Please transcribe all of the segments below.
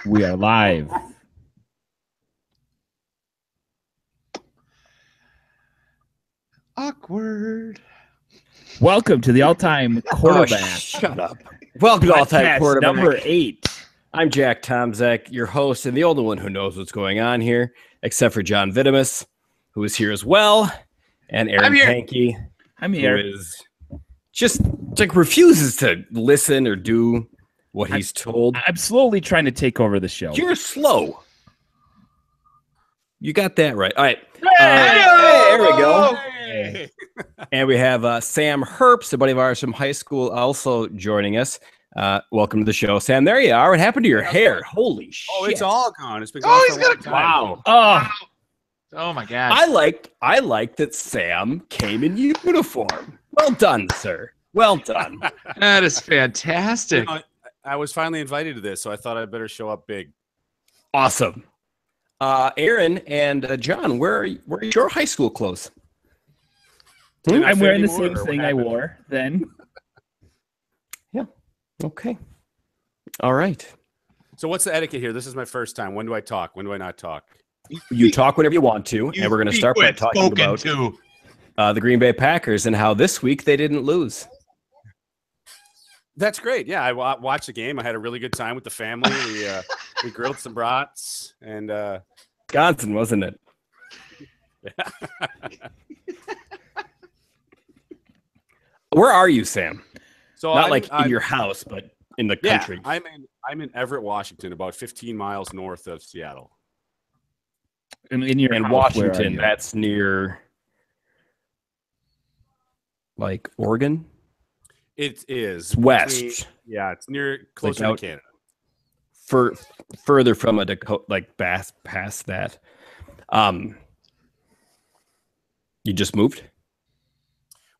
We are live. Awkward. Welcome to the all-time quarterback. Shut up. Welcome to all-time Podcast quarterback. number 8. I'm Jack Tomzak, your host, and the only one who knows what's going on here, except for John Vitimus, who is here as well, and Aaron Pankey, I'm here. who is just like refuses to listen or do what he's told. I'm slowly trying to take over the show. You're slow. You got that right. All right. There we go. Hey. And we have Sam Herbst, a buddy of ours from high school, also joining us. Welcome to the show, Sam. There you are. What happened to your hair? Holy shit! Oh, it's all gone. It's been gone. he's got a Wow. Oh my gosh. I like that Sam came in uniform. Well done, sir. Well done. That is fantastic. You know, I was finally invited to this, so I thought I'd better show up big. Awesome. Aaron and John, where are your high school clothes? I'm wearing the same thing I wore then. Yeah. Okay. All right. So what's the etiquette here? This is my first time. When do I talk? When do I not talk? You talk whenever you want to, and we're going to start by talking about the Green Bay Packers and how this week they didn't lose. That's great. Yeah, I watched the game. I had a really good time with the family. We grilled some brats and Wisconsin, wasn't it? Where are you, Sam? So Not in your house, but in the country. I'm in Everett, Washington, about 15 miles north of Seattle. In Washington, that's near like Oregon. It is it's west. It's near closer to Canada. Further from a Dakota, like past that. You just moved?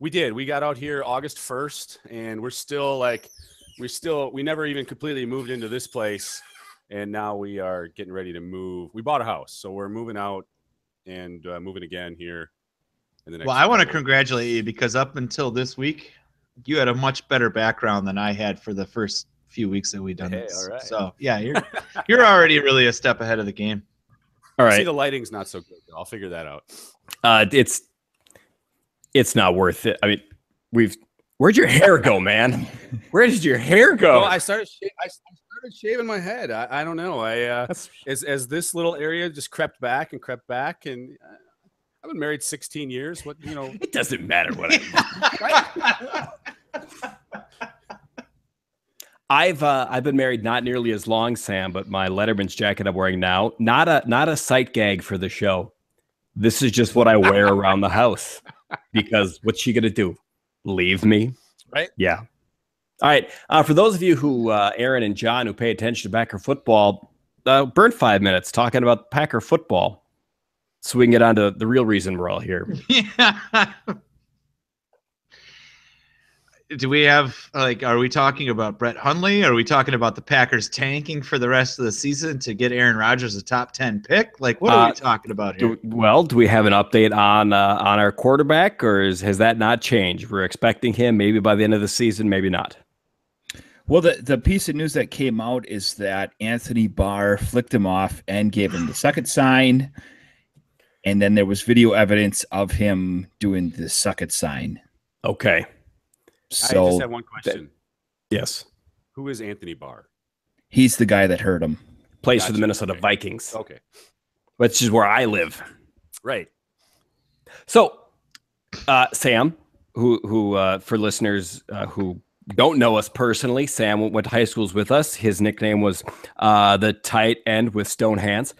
We did. We got out here August 1st, and we never even completely moved into this place, and now we are getting ready to move. We bought a house, so we're moving out and moving again here. I want to congratulate you because up until this week, you had a much better background than I had for the first few weeks that we've done this. All right. So yeah, you're already really a step ahead of the game. All right. See, the lighting's not so good, though. I'll figure that out. It's not worth it. I mean, where'd your hair go, man? Where did your hair go? Well, I started shaving my head. I don't know. As this little area just crept back, and I've been married 16 years. It doesn't matter what I've been married not nearly as long, Sam, but my Letterman's jacket I'm wearing now, not a sight gag for the show. This is just what I wear around the house. Because what's she going to do? Leave me? Right? Yeah. All right. For those of you who, Aaron and John, who pay attention to Packer football, burn 5 minutes talking about Packer football so we can get on to the real reason we're all here. Yeah. Do we have, are we talking about Brett Hundley? Are we talking about the Packers tanking for the rest of the season to get Aaron Rodgers a top 10 pick? What are we talking about here? Do we have an update on our quarterback, or has that not changed? We're expecting him maybe by the end of the season, maybe not. Well, the piece of news that came out is that Anthony Barr flicked him off and gave him the second sign. And then there was video evidence of him doing the suck it sign. Okay. So I just have one question. Yes. Who is Anthony Barr? He's the guy that hurt him. Plays for the Minnesota Vikings. Okay. Which is where I live. Right. So, Sam, who for listeners who don't know us personally, Sam went to high schools with us. His nickname was the tight end with stone hands.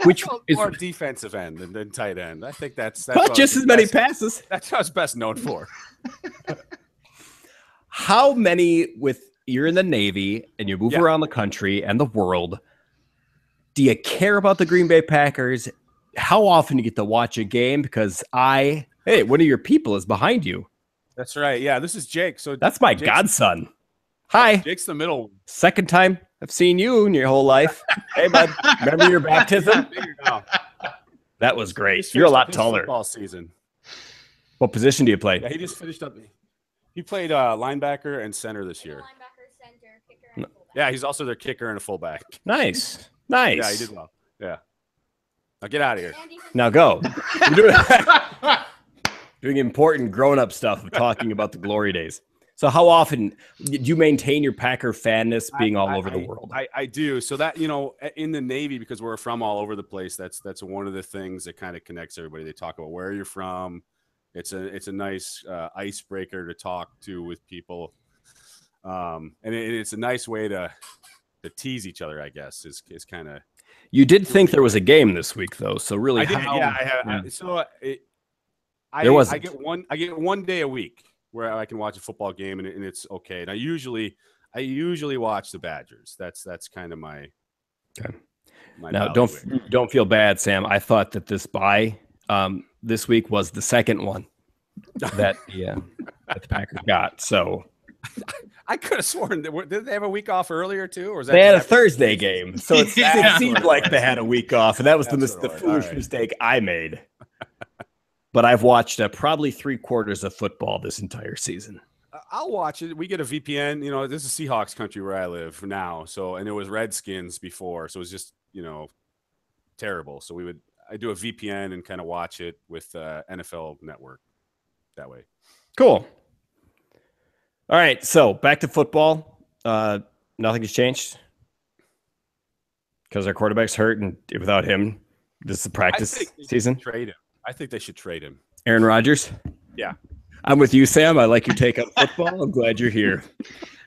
Which is more defensive end than tight end. I think that's not just as many passes. That's what I was best known for. How many you're in the Navy and you move around the country and the world? Do you care about the Green Bay Packers? How often do you get to watch a game? Because one of your people is behind you. That's right. Yeah, this is Jake. So that's my godson. Hi. Jake's the middle. Second time I've seen you in your whole life. Hey, bud. Remember your baptism? That was great. You're a lot taller. Football season. What position do you play? Yeah, he just finished up. He played linebacker and center this year. Linebacker, center. Yeah, he's also their kicker and a fullback. Nice. Yeah, he did well. Yeah. Now get out of here. Now go. Doing important grown-up stuff of talking about the glory days. So how often do you maintain your Packer fanness being all over the world? I do. So that, in the Navy, because we're from all over the place, that's one of the things that kind of connects everybody. They talk about where you're from. It's a nice icebreaker to talk to with people. And it's a nice way to tease each other, I guess, is kind of. You did think there was a game this week, though. So really, I did. I get one day a week where I can watch a football game and it's okay. And I usually watch the Badgers. That's kind of my. Okay. Now don't feel bad, Sam. I thought that this bye this week was the second one that the Packers got. So I could have sworn did they have a week off earlier too, or was that they had a Thursday game? So it seemed like they had a week off, and that was the foolish mistake I made. But I've watched probably 3/4 of football this entire season. I'll watch it. We get a VPN. This is Seahawks country where I live now. So, and it was Redskins before, so it was just terrible. So I do a VPN and kind of watch it with NFL Network that way. Cool. All right, so back to football. Nothing has changed because our quarterback's hurt, and without him, this is the practice season. Trade him. I think they should trade him. Aaron Rodgers? Yeah. I'm with you, Sam. I like your take on football. I'm glad you're here.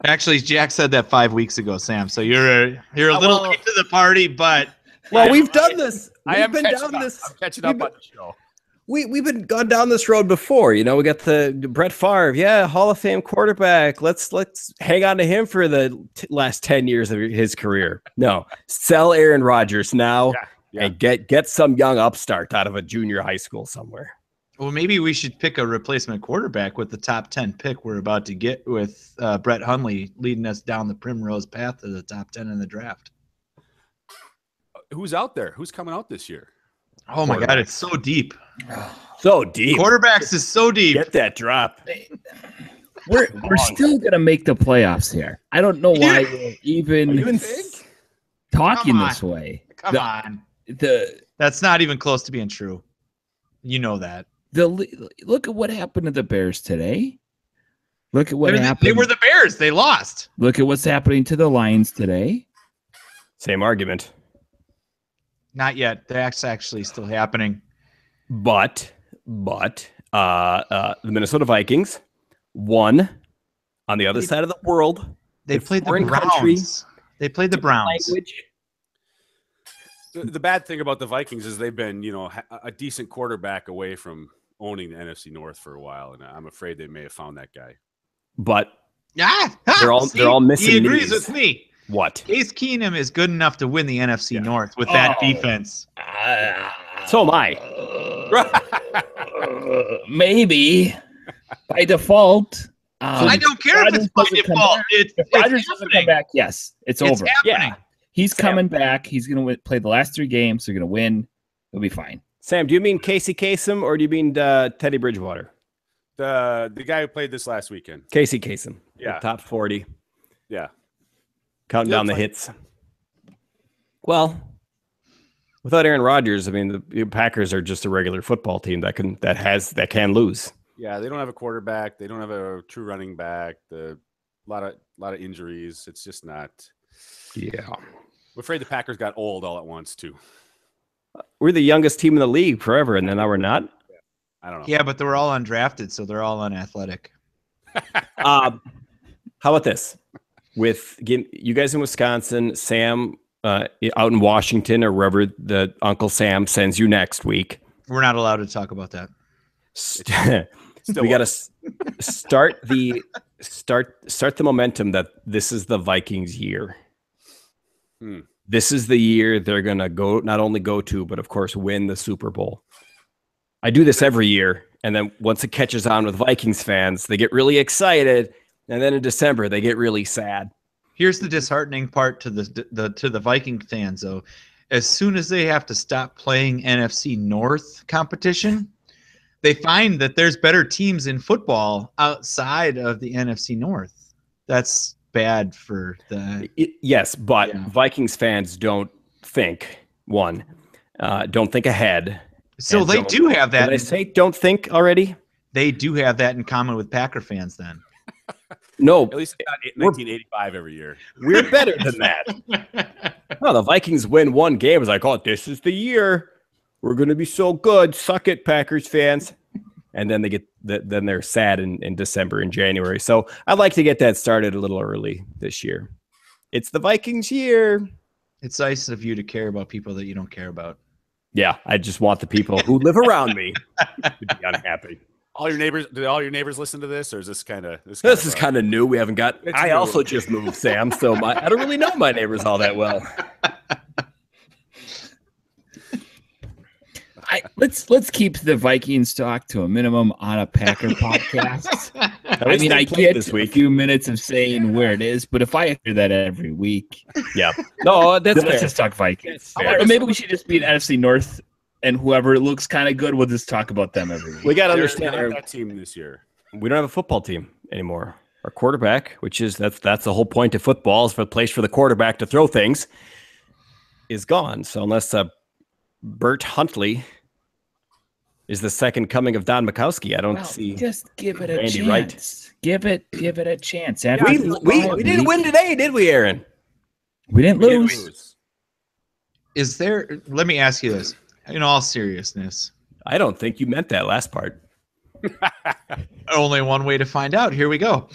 Actually, Jack said that 5 weeks ago, Sam. So you're a little late to the party, but we've done this. I'm catching up on the show. We've gone down this road before. We got the Brett Favre, Hall of Fame quarterback. Let's hang on to him for the last 10 years of his career. No, sell Aaron Rodgers now. Yeah. And get some young upstart out of a junior high school somewhere. Well, maybe we should pick a replacement quarterback with the top 10 pick we're about to get with Brett Hundley leading us down the primrose path to the top 10 in the draft. Who's out there? Who's coming out this year? Oh, my God. It's so deep. So deep. Quarterbacks is so deep. Get that drop. We're still going to make the playoffs here. I don't know why we're even talking this way. Come on. That's not even close to being true. You know that. Look at what happened to the Bears today. Look at what happened. They were the Bears. They lost. Look at what's happening to the Lions today. Same argument. Not yet. That's actually still happening. But the Minnesota Vikings won on the other side of the world. They played the Browns. They played the Browns. The bad thing about the Vikings is they've been, a decent quarterback away from owning the NFC North for a while, and I'm afraid they may have found that guy. But they're all missing. He agrees with me. What? Case Keenum is good enough to win the NFC North with that defense. So am I. Maybe by default. I don't care if it's by default. If Rodgers doesn't come back, yes, it's over. Happening. Yeah. He's coming back. He's going to play the last 3 games. They're going to win. It'll be fine. Sam, do you mean Casey Kasem or do you mean Teddy Bridgewater? The guy who played this last weekend. Casey Kasem. Yeah. Top 40. Yeah. Counting down the hits. Well, without Aaron Rodgers, the Packers are just a regular football team that can lose. Yeah, they don't have a quarterback. They don't have a true running back. A lot of injuries. It's just not. Yeah. I'm afraid the Packers got old all at once, too. We're the youngest team in the league forever, and then now we're not. I don't know. Yeah, but they were all undrafted, so they're all unathletic. How about this? With you guys in Wisconsin, Sam out in Washington, or wherever the Uncle Sam sends you next week. We're not allowed to talk about that. We got to start the momentum that this is the Vikings' year. This is the year they're going to not only go to, but of course win the Super Bowl. I do this every year, and then once it catches on with Vikings fans, they get really excited, and then in December they get really sad. Here's the disheartening part to the Viking fans, though. As soon as they have to stop playing NFC North competition, they find that there's better teams in football outside of the NFC North. That's bad for the. Yes, but Yeah. Vikings fans don't think ahead. So they do have that. Did I say don't think already? They do have that in common with Packer fans then. No, At least 1985 every year. we're better than that. No, the Vikings win one game. It's like, oh, this is the year. We're going to be so good. Suck it, Packers fans. And then then they're sad in December and January. So I'd like to get that started a little early this year. It's the Vikings year. It's nice of you to care about people that you don't care about. Yeah, I just want the people who live around me to be unhappy. All your neighbors, do all your neighbors listen to this, or is this kind of This is kind of new. We haven't got. I also just moved, Sam, so I don't really know my neighbors all that well. Let's keep the Vikings talk to a minimum on a Packer podcast. I mean, I get this a week. few minutes of saying where it is, but if I hear that every week, Yeah, no, that's then let's fair. just talk Vikings. fair. Or maybe we should just be an NFC North, and whoever looks kind of good, we'll just talk about them every week. We got to They're understand not that team this year. we don't have a football team anymore. Our quarterback, which is that's the whole point of football, is for a place for the quarterback to throw things, is gone. So unless Bert Huntley is the second coming of Don Mikowski, I don't see. Just give it a Randy chance. Wright. Give it a chance. We After this bye didn't week, win today, did we, Aaron? We didn't We didn't lose. lose. Is there? Let me ask you this. In all seriousness, I don't think you meant that last part. only one way to find out. Here we go.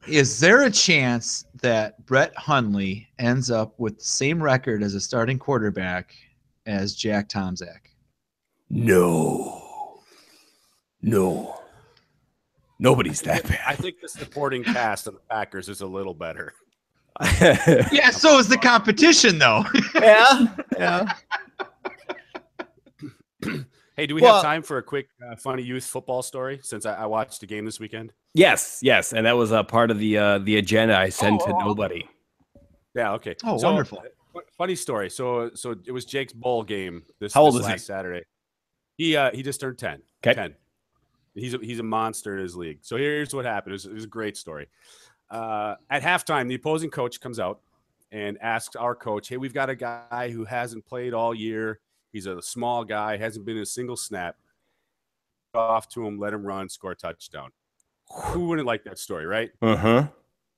Is there a chance that Brett Hundley ends up with the same record as a starting quarterback as Jack Tomczak? No. Nobody's that I bad. think the supporting cast of the Packers is a little better. Yeah, so is the competition, though. Yeah. Hey, do we Well- have time for a quick funny youth football story? Since I watched the game this weekend. Yes, and that was a part of the agenda I sent to nobody. Yeah. Okay. Oh, wonderful. Funny story. So it was Jake's bowl game this How old this is he? last Saturday. He just turned 10. 'Kay. 10. He's a monster in his league. So here's what happened. It was a great story. At halftime, the opposing coach comes out and asks our coach, "Hey, we've got a guy who hasn't played all year. He's a small guy, hasn't been in a single snap. Off to him, let him run, score a touchdown." Who wouldn't like that story, right? Uh-huh.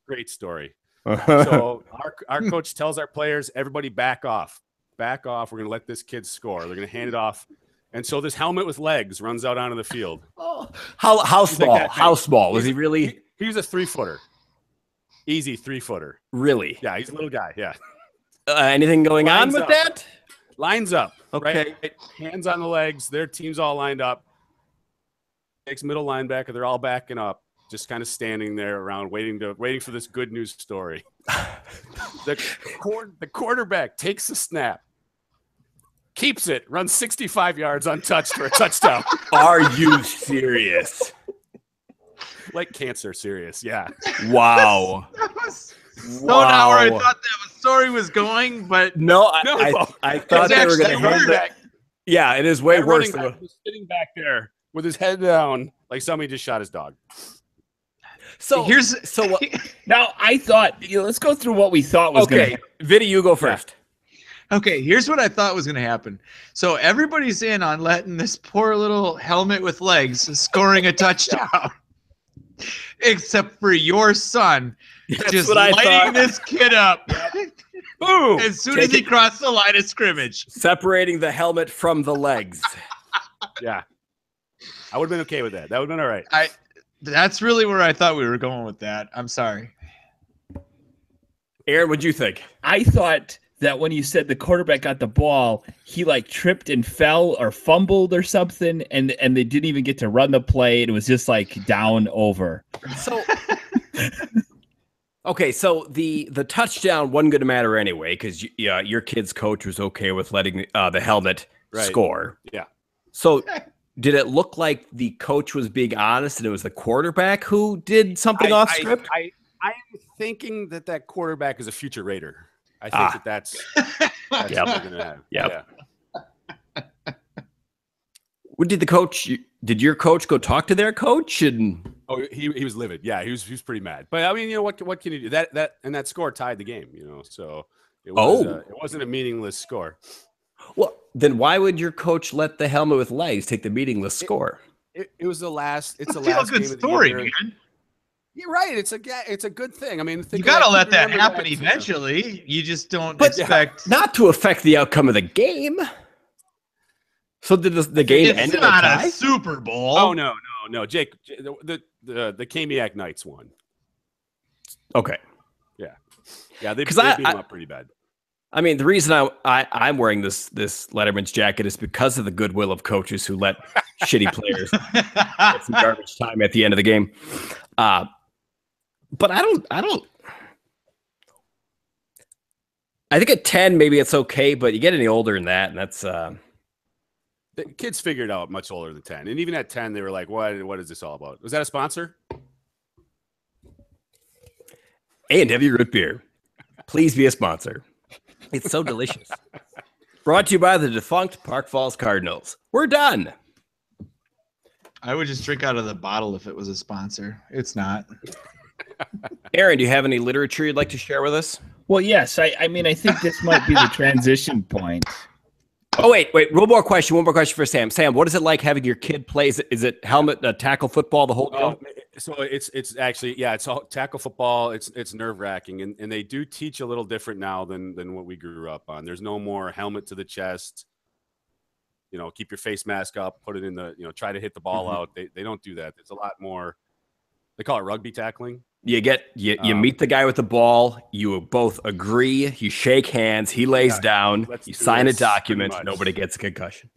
Great story. Uh-huh. So our coach tells our players, everybody back off. Back off. We're going to let this kid score. They're going to hand it off. And so this helmet with legs runs out onto the field. How He's like small? that How big. small? Was he really? He was a 3-footer. Easy 3-footer. Really? Yeah, he's a little guy. Yeah. Anything going on Lines with up. that? Lines up. Okay. Right? Hands on the legs. Their team's all lined up. Takes middle linebacker. They're all backing up. Just kind of standing there around waiting for this good news story. The quarterback takes the snap, keeps it, runs 65 yards untouched for a touchdown. Are you serious? Like cancer, serious. Yeah. Wow. That was so not where I thought that story was going, but No, No. I thought they were going to hand quarterback, that. Yeah, it is way that worse. running back was sitting back there with his head down like somebody just shot his dog. So here's what? Now, I thought, let's go through what we thought was going Okay, to Vinny, you go first. okay. Here's what I thought was going to happen. So everybody's in on letting this poor little helmet with legs scoring a touchdown, except for your son just what I lighting thought. this kid up Boom! as soon as he crossed the line of scrimmage. Separating the helmet from the legs. Yeah. I would have been okay with that. That would have been all right. That's really where I thought we were going with that. I'm sorry. Aaron, what'd you think? I thought that when you said the quarterback got the ball, he like tripped and fell or fumbled or something, and they didn't even get to run the play. It was just like down over. So, okay, so the touchdown wasn't going to matter anyway because your kid's coach was okay with letting the helmet Right. score. Yeah. So, did it look like the coach was being honest and it was the quarterback who did something off script? I'm thinking that quarterback is a future Raider. I think that's Yep. what we're gonna have. Yep. Yeah. What did the coach? did your coach go talk to their coach? And Oh, he was livid. Yeah, he was pretty mad. But I mean, you know what can you do? That score tied the game. You know, so it wasn't a meaningless score. well, then why would your coach let the helmet with legs take the meaningless score? It was the last. It's the Feel last good game of the story, year. man. You're right. It's a good thing. I mean, You think gotta about- let that remember happen eventually. You just don't But- expect. Not to affect the outcome of the game. So did the game It's end in a not tie? a Super Bowl. Oh no, Jake. The Kamiak Knights won. Okay. Yeah, they 'Cause beat I- them up pretty bad. I mean, the reason I'm wearing this Letterman's jacket is because of the goodwill of coaches who let shitty players get some garbage time at the end of the game. But I don't. I think at 10 maybe it's okay, but you get any older than that, and that's The kids figured out much older than 10, and even at 10, they were like, "What is this all about?" Was that a sponsor? A&W Root Beer. Please be a sponsor. It's so delicious. Brought to you by the defunct Park Falls Cardinals. We're done. I would just drink out of the bottle if it was a sponsor. It's not. Aaron, do you have any literature you'd like to share with us? Well, yes. I mean, I think this might be the transition point. Oh, wait. One more question for Sam. Sam, what is it like having your kid play? Is it helmet, tackle football, the whole deal? So it's actually it's all tackle football. It's nerve wracking, and they do teach a little different now than what we grew up on. There's no more helmet to the chest. You know, keep your face mask up, put it in the try to hit the ball out. They don't do that. It's a lot more. They call it rugby tackling. You meet the guy with the ball. You both agree. You shake hands. He lays down. You sign a document. Nobody gets a concussion.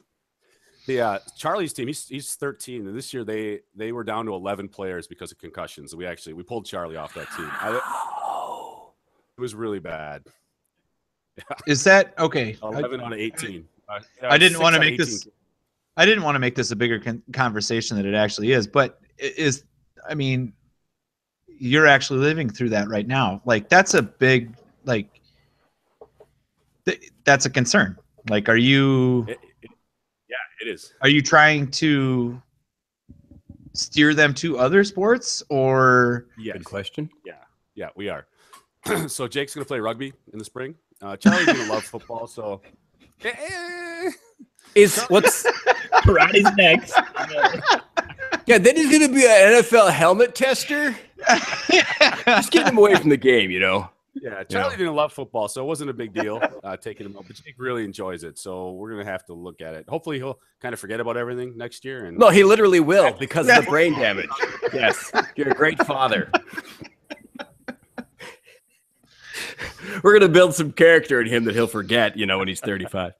Yeah, Charlie's team. He's 13, and this year they were down to 11 players because of concussions. We pulled Charlie off that team. It was really bad. Is that okay? 11 out of 18. I didn't want to 6 out of make 18. this. I didn't want to make this a bigger conversation than it actually is. But I mean, you're actually living through that right now. Like that's a big that's a concern. Like, are you? Yeah, it is. Are you trying to steer them to other sports or? Yes. Good question. Yeah, we are. So Jake's gonna play rugby in the spring. Charlie's gonna love football. So What's Karate's next. Yeah, then he's gonna be an NFL helmet tester. Just get him away from the game, yeah, Charlie didn't love football, so it wasn't a big deal taking him up. But Jake really enjoys it, so we're gonna have to look at it. Hopefully, he'll kind of forget about everything next year. And No, he literally will because of the brain damage. Yes, you're a great father. We're gonna build some character in him that he'll forget, when he's 35.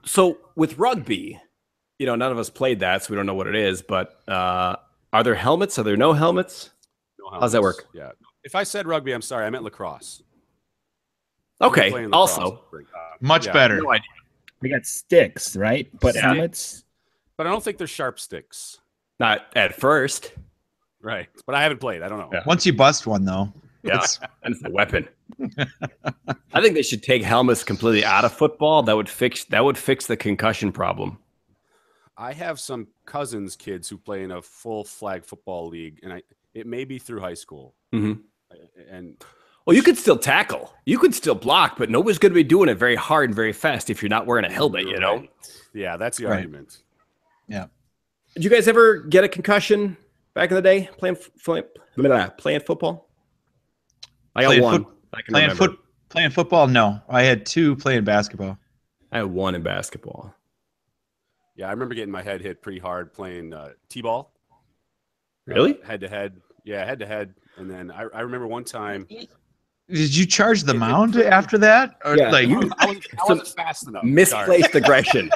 So with rugby, none of us played that, so we don't know what it is. But are there helmets? Are there no helmets? no How's that helmets. work? Yeah. If I said rugby, I'm sorry. I meant lacrosse. Okay. Playing lacrosse. Also, Much better. no idea. We got sticks, right? But Stick. helmets. But I don't think they're sharp sticks. Not at first. Right. But I haven't played. I don't know. Yeah. Once you bust one, though, Yeah, and it's a weapon. I think they should take helmets completely out of football. That would fix the concussion problem. I have some cousins' kids who play in a full flag football league, and it may be through high school. Mm-hmm. And Well, you could still tackle. You could still block, but nobody's going to be doing it very hard and very fast if you're not wearing a helmet, right. Yeah, that's the argument. yeah. Did you guys ever get a concussion back in the day playing football? I got Playing one. foot- I can remember. Playing football? No, I had 2 playing basketball. I had one in basketball. Yeah, I remember getting my head hit pretty hard playing t-ball. Really? Head to head. Yeah, head to head. And then I remember one time. Did you charge the mound after that? Or Yeah. like I wasn't fast enough. Misplaced aggression.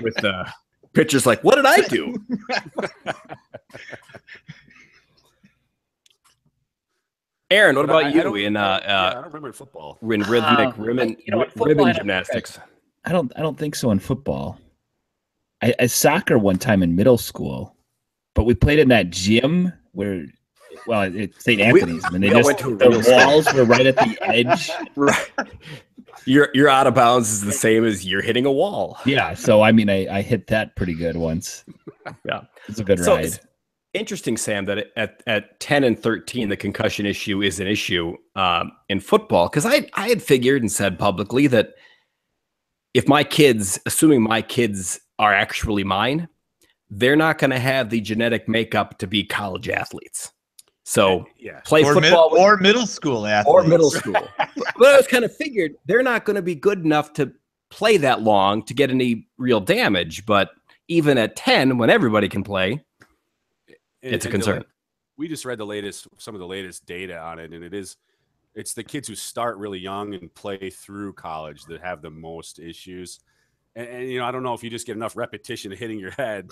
With the pitcher's like, what did I do? Aaron, what about I you don't- in I don't remember football. in rhythmic ribbon football, gymnastics? I don't think so in football. I soccer one time in middle school, but we played in that gym where, it's St. Anthony's, and they we all just went to a real the walls were right at the edge. Right. You're out of bounds is the same as you're hitting a wall. Yeah. So I mean, I hit that pretty good once. Yeah, it's a good ride. It's interesting, Sam, that at 10 and 13, the concussion issue is an issue in football, because I had figured and said publicly that if my kids, assuming my kids are actually mine, they're not going to have the genetic makeup to be college athletes. So play football or middle school athletes. Or middle school. But I was kind of figured they're not going to be good enough to play that long to get any real damage. But even at 10, when everybody can play, it's a concern. We just read some of the latest data on it, and it's the kids who start really young and play through college that have the most issues. And I don't know if you just get enough repetition hitting your head,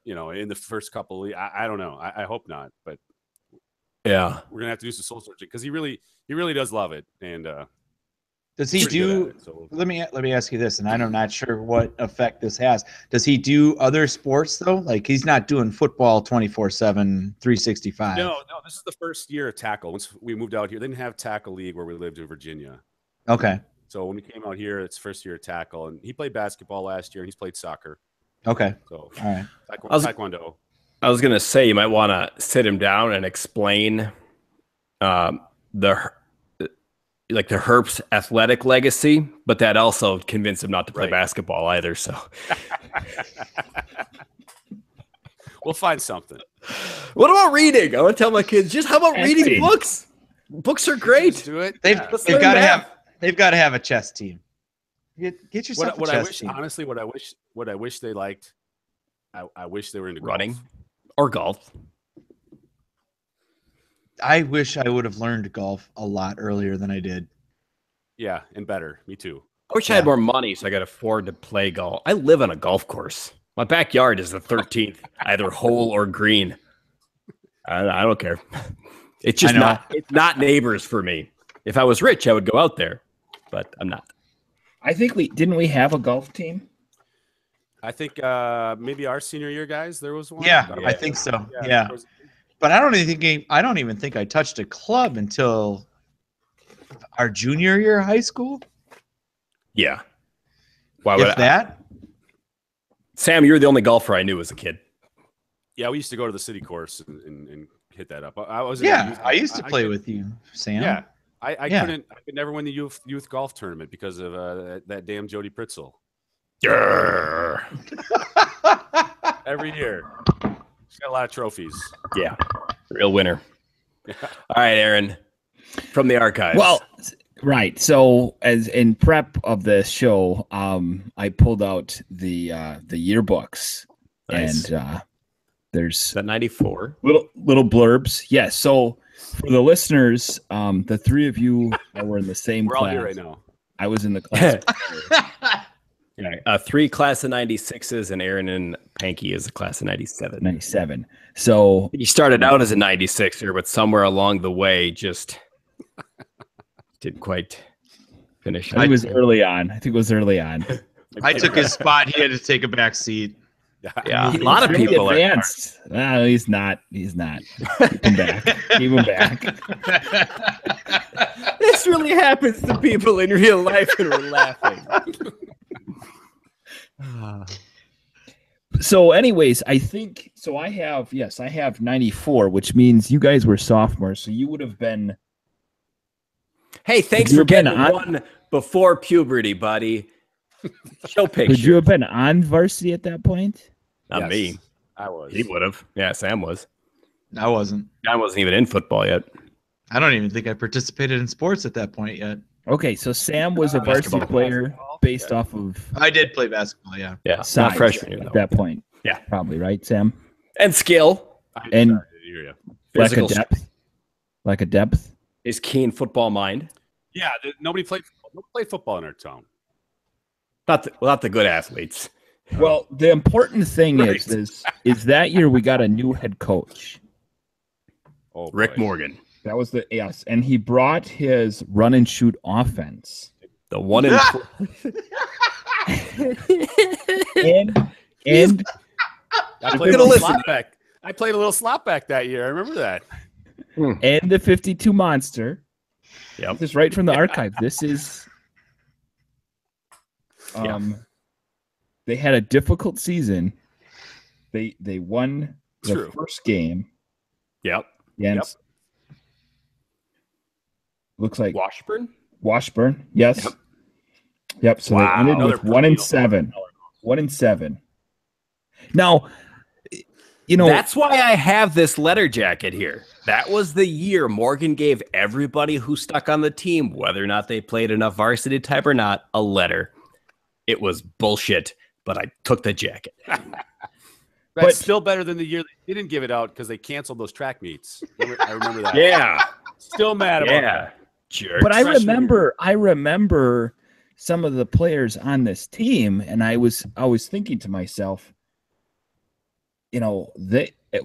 in the first couple of, I don't know. I hope not, but yeah, we're gonna have to do some soul searching because he really does love it. And does he do? Let me ask you this, and I'm not sure what effect this has. Does he do other sports though? Like he's not doing football 24/7, 365. No. This is the first year of tackle. Once we moved out here, they didn't have tackle league where we lived in Virginia. Okay. So when we came out here, it's first year of tackle, and he played basketball last year, and he's played soccer. Okay. So all right. Taekwondo. I was gonna say you might want to sit him down and explain the Herp's athletic legacy, but that also convinced him not to play basketball either. So we'll find something. What about reading? I want to tell my kids, how about reading books? Books are great. Let's do it. They've got to have a chess team. Get yourself a chess team. Honestly, what I wish they liked, I wish they were into running golf. or golf. I wish I would have learned golf a lot earlier than I did. Yeah, and better. Me too. I wish I had more money so I could afford to play golf. I live on a golf course. My backyard is the 13th, either hole or green. I don't care. It's just not neighbors for me. If I was rich, I would go out there, but I'm not. I think didn't we have a golf team? I think maybe our senior year guys, there was one. Yeah, I think so. Yeah. But I don't even think I touched a club until our junior year of high school. Yeah. Why would that? Sam, you're the only golfer I knew as a kid. Yeah, we used to go to the city course and hit that up. I used to play with you, Sam. Yeah. I could never win the youth golf tournament because of that damn Jody Pritzel. Yeah. Every year. She's got a lot of trophies. Yeah. Real winner. All right, Aaron. From the archives. Well, right. So as in prep of the show, I pulled out the yearbooks. Nice. And there's that 94 little blurbs. Yes. So for the listeners, the three of you that were in the same We're class. all here right now. I was in the class. Yeah, 3 class of 96s, and Aaron and Panky is a class of 97. 97. So he started out as a 96er, but somewhere along the way, just didn't quite finish. I think it was early on. I took his spot. He had to take a back seat. Yeah, a lot of people advanced. No, he's not. Keep him back. This really happens to people in real life, and we're laughing. So anyways, I think so. I have 94, which means you guys were sophomores, so you would have been. Hey, thanks for getting one before puberty, buddy. Show picture. Would you have been on varsity at that point? Not me. I was. He would have. Yeah, Sam was. I wasn't. I wasn't even in football yet. I don't even think I participated in sports at that point yet. Okay, so Sam was a varsity player based off of. I did play basketball, yeah. Yeah, not freshman year, at that point. Yeah, probably right, Sam. And skill and lack of depth. His keen football mind. Yeah, nobody played football in our town. Not the good athletes. Well, the important thing is that year we got a new head coach. Oh, Rick Morgan. That was and he brought his run and shoot offense. The one in and I played a little slot back. I played a little slot back that year. I remember that. And the 52 monster. Yep. This is right from the archive. This is They had a difficult season. They won the first game. Yep. Against, looks like Washburn. Yes. Yep. So they ended with 1-7. 1-7. Now, that's why I have this letter jacket here. That was the year Morgan gave everybody who stuck on the team, whether or not they played enough varsity type or not, a letter. It was bullshit, but I took the jacket. That's still better than the year they didn't give it out because they canceled those track meets. I remember that. Yeah. Still mad about that. Jerks. But I remember some of the players on this team, and I was thinking to myself,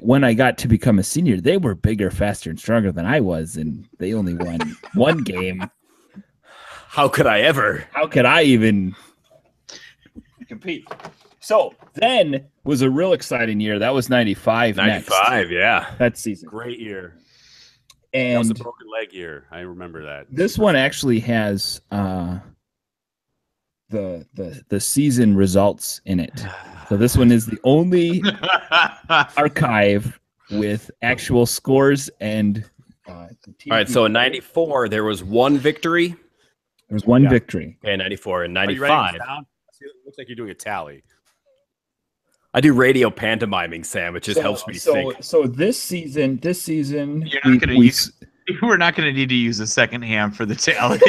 when I got to become a senior, they were bigger, faster, and stronger than I was, and they only won one game. How could I even compete? So then was a real exciting year. That was 95. 95, yeah. That season. Great year. And that was a broken leg year. I remember that. This one actually has the season results in it. So this one is the only archive with actual scores and all right, so in 94 there was one victory. There was one victory. Okay, 94 and 95. It looks like you're doing a tally. I do radio pantomiming, Sam. It just helps me think. So this season, you're not going to use. We're not going to need to use a second hand for the tally.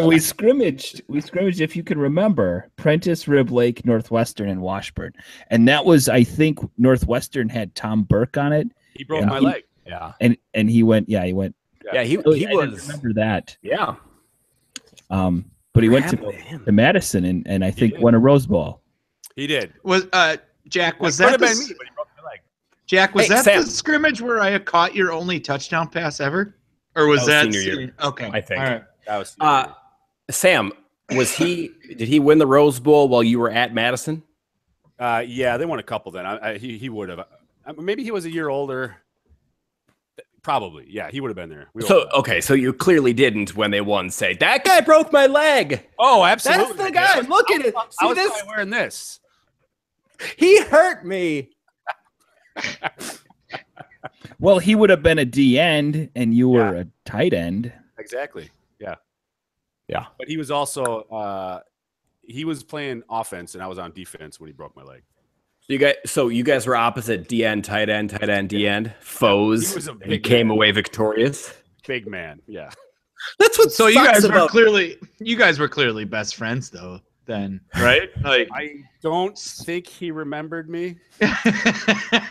We scrimmaged, if you can remember, Prentice, Rib Lake, Northwestern, and Washburn. And that was, I think, Northwestern had Tom Burke on it. He broke my leg. Yeah. And he went. Yeah, he was. Remember that. Yeah. But he went to Madison and I think won a Rose Bowl. He did. Was Jack? Was that could have been me, but he broke my leg. Jack? Was that Sam. the scrimmage where I caught your only touchdown pass ever, or was that senior year? Okay, I think. All right. That was Sam, did he win the Rose Bowl while you were at Madison? Yeah, they won a couple then. He would have. Maybe he was a year older. Probably. Yeah, he would have been there. So you clearly didn't when they won say, that guy broke my leg. Oh, absolutely. That's the guy. Look at it. I was this? Wearing this. He hurt me. Well, he would have been a D end and you were a tight end. Exactly. Yeah. Yeah. But he was also he was playing offense and I was on defense when he broke my leg. So you guys were opposite D end, tight end, D end, foes. He came away victorious. Big man. Yeah. That's what. So you guys were clearly best friends though. Then, right? Like, I don't think he remembered me. That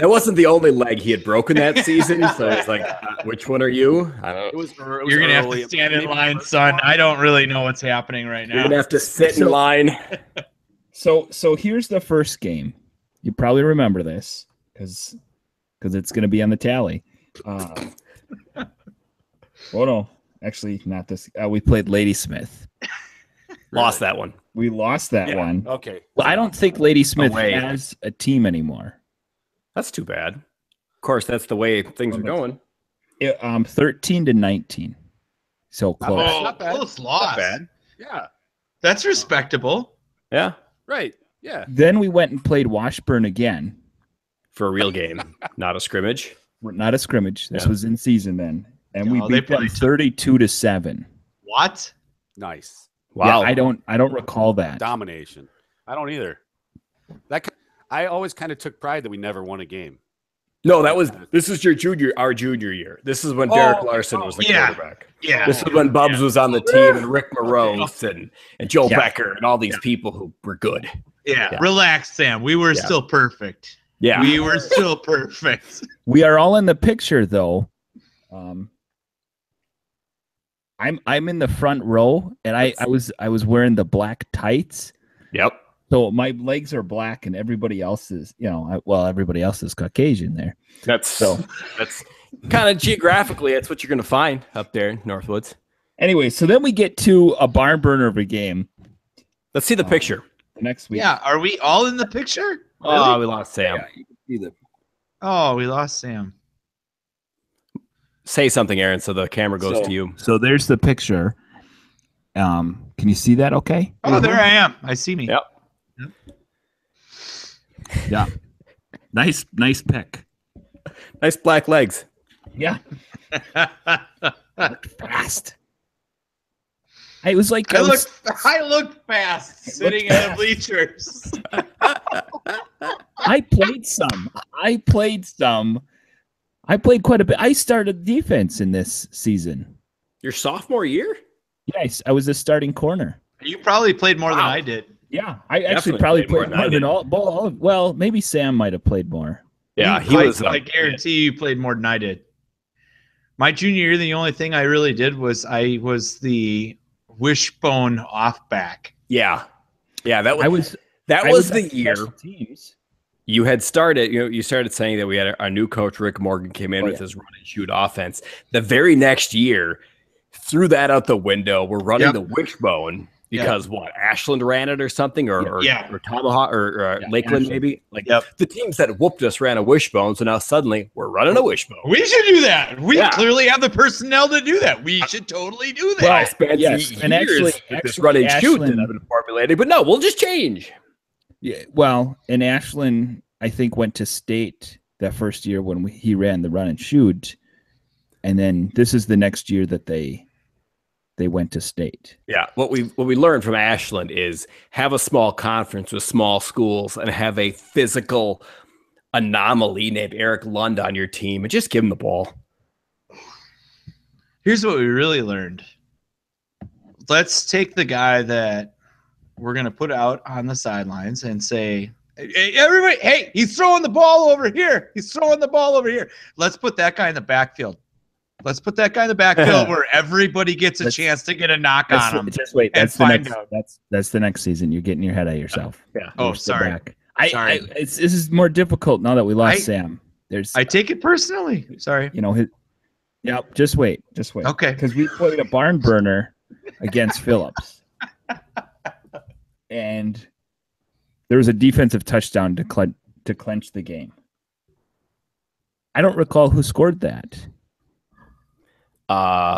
wasn't the only leg he had broken that season, so it's like, which one are you? I don't know. You're gonna have to stand in line, son. I don't really know what's happening right now. You're gonna have to sit in line. So here's the first game. You probably remember this because it's gonna be on the tally. Oh no, actually not this. We played Ladysmith. Lost that one. We lost that one. Okay. Well, I don't think Ladysmith has a team anymore. That's too bad. Of course, that's the way things are going. 13-19. So close. Not bad. Close loss. Not bad. Yeah. That's respectable. Yeah. Right. Yeah. Then we went and played Washburn again. For a real game, not a scrimmage. Not a scrimmage. This was in season then. And we beat them 32-7. What? Nice. Wow. Yeah, I don't recall that. Domination. I don't either. I always kind of took pride that we never won a game. No, this is our junior year. This is when Derek Larson was the quarterback. Yeah. This is when Bubs was on the team and Rick Morose and Joe Becker and all these people who were good. Yeah. Relax, Sam. We were still perfect. Yeah. We were still perfect. We are all in the picture though. I'm in the front row, and I was wearing the black tights. Yep. So my legs are black, and everybody else is, everybody else is Caucasian there. That's kind of geographically, that's what you're going to find up there in Northwoods. Anyway, so then we get to a barn burner of a game. Let's see the picture. Next week. Yeah. Are we all in the picture? Really? Oh, we lost Sam. Yeah, you can see the. Oh, we lost Sam. Say something, Aaron, so the camera goes to you. So there's the picture. Can you see that? Okay. Oh, there I am. I see me. Yep. Yeah. Nice pick. Nice black legs. Yeah. Fast. I was like, I looked fast sitting in the bleachers. I played some. I played quite a bit. I started defense in this season. Your sophomore year? Yes, I was a starting corner. You probably played more than I did. Yeah, I actually Definitely probably played more played than I more did. than all. Well, maybe Sam might have played more. Yeah, he was. I guarantee you played more than I did. My junior year, the only thing I really did was I was the wishbone off back. Yeah. That was the year teams. you had started. You started saying that we had our new coach Rick Morgan came in with his run and shoot offense. The very next year, threw that out the window. We're running the wishbone. Because what, Ashland ran it or something, or Tomahawk or Lakeland Ashland. maybe? The teams that whooped us ran a wishbone, so now suddenly we're running a wishbone. We should do that. We clearly have the personnel to do that. We should totally do that. Well, I spent years and actually, with this run and shoot that Ashland- I've been formulating, but no, we'll just change. Yeah, well, and Ashland, I think, went to state that first year when he ran the run and shoot, and then this is the next year that they went to state. Yeah, what we learned from Ashland is have a small conference with small schools and have a physical anomaly named Eric Lund on your team and just give him the ball. Here's what we really learned. Let's take the guy that we're going to put out on the sidelines and say, hey, everybody, hey, he's throwing the ball over here. He's throwing the ball over here. Let's put that guy in the backfield. Let's put that guy in the backfield where everybody gets a chance to get a knock on him. Just wait. That's the next season. You're getting your head out of yourself. Yeah. Oh, sorry. Sorry. This is more difficult now that we lost Sam. I take it personally. Sorry. Just wait. Okay. Because we played a barn burner against Phillips. And there was a defensive touchdown to clinch the game. I don't recall who scored that.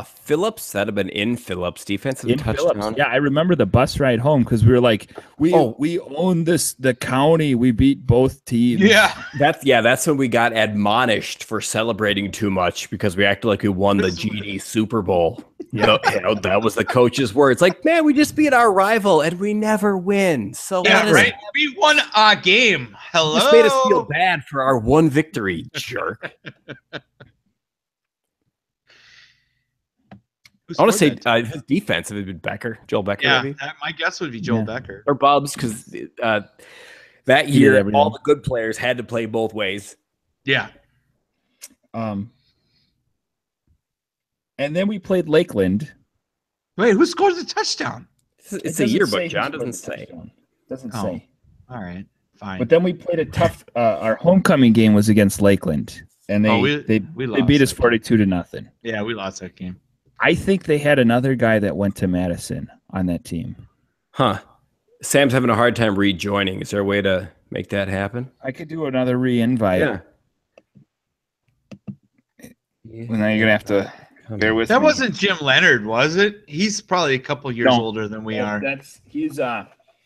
Phillips, that'd have been in Phillips defensive touchdown. Phillips. Yeah, I remember the bus ride home because we were like, we own the county. We beat both teams. Yeah. That's when we got admonished for celebrating too much because we acted like we won the GD Super Bowl. That was the coach's words. Like, man, we just beat our rival and we never win. So right. We won a game. Hello. Just made us feel bad for our one victory, jerk. I want to say his defense would have been Becker, Joel Becker. Yeah, maybe? my guess would be Joel Becker or Bubs because that year all the good players had to play both ways. Yeah. And then we played Lakeland. Wait, who scored the touchdown? It's a yearbook, John. Doesn't say. Doesn't say. All right, fine. But then we played a tough. Our homecoming game was against Lakeland, and they beat us 42-0. Yeah, we lost that game. I think they had another guy that went to Madison on that team. Huh. Sam's having a hard time rejoining. Is there a way to make that happen? I could do another re-invite. Yeah. Well, now you're gonna have to bear with me. That wasn't Jim Leonard, was it? He's probably a couple years older than we are. I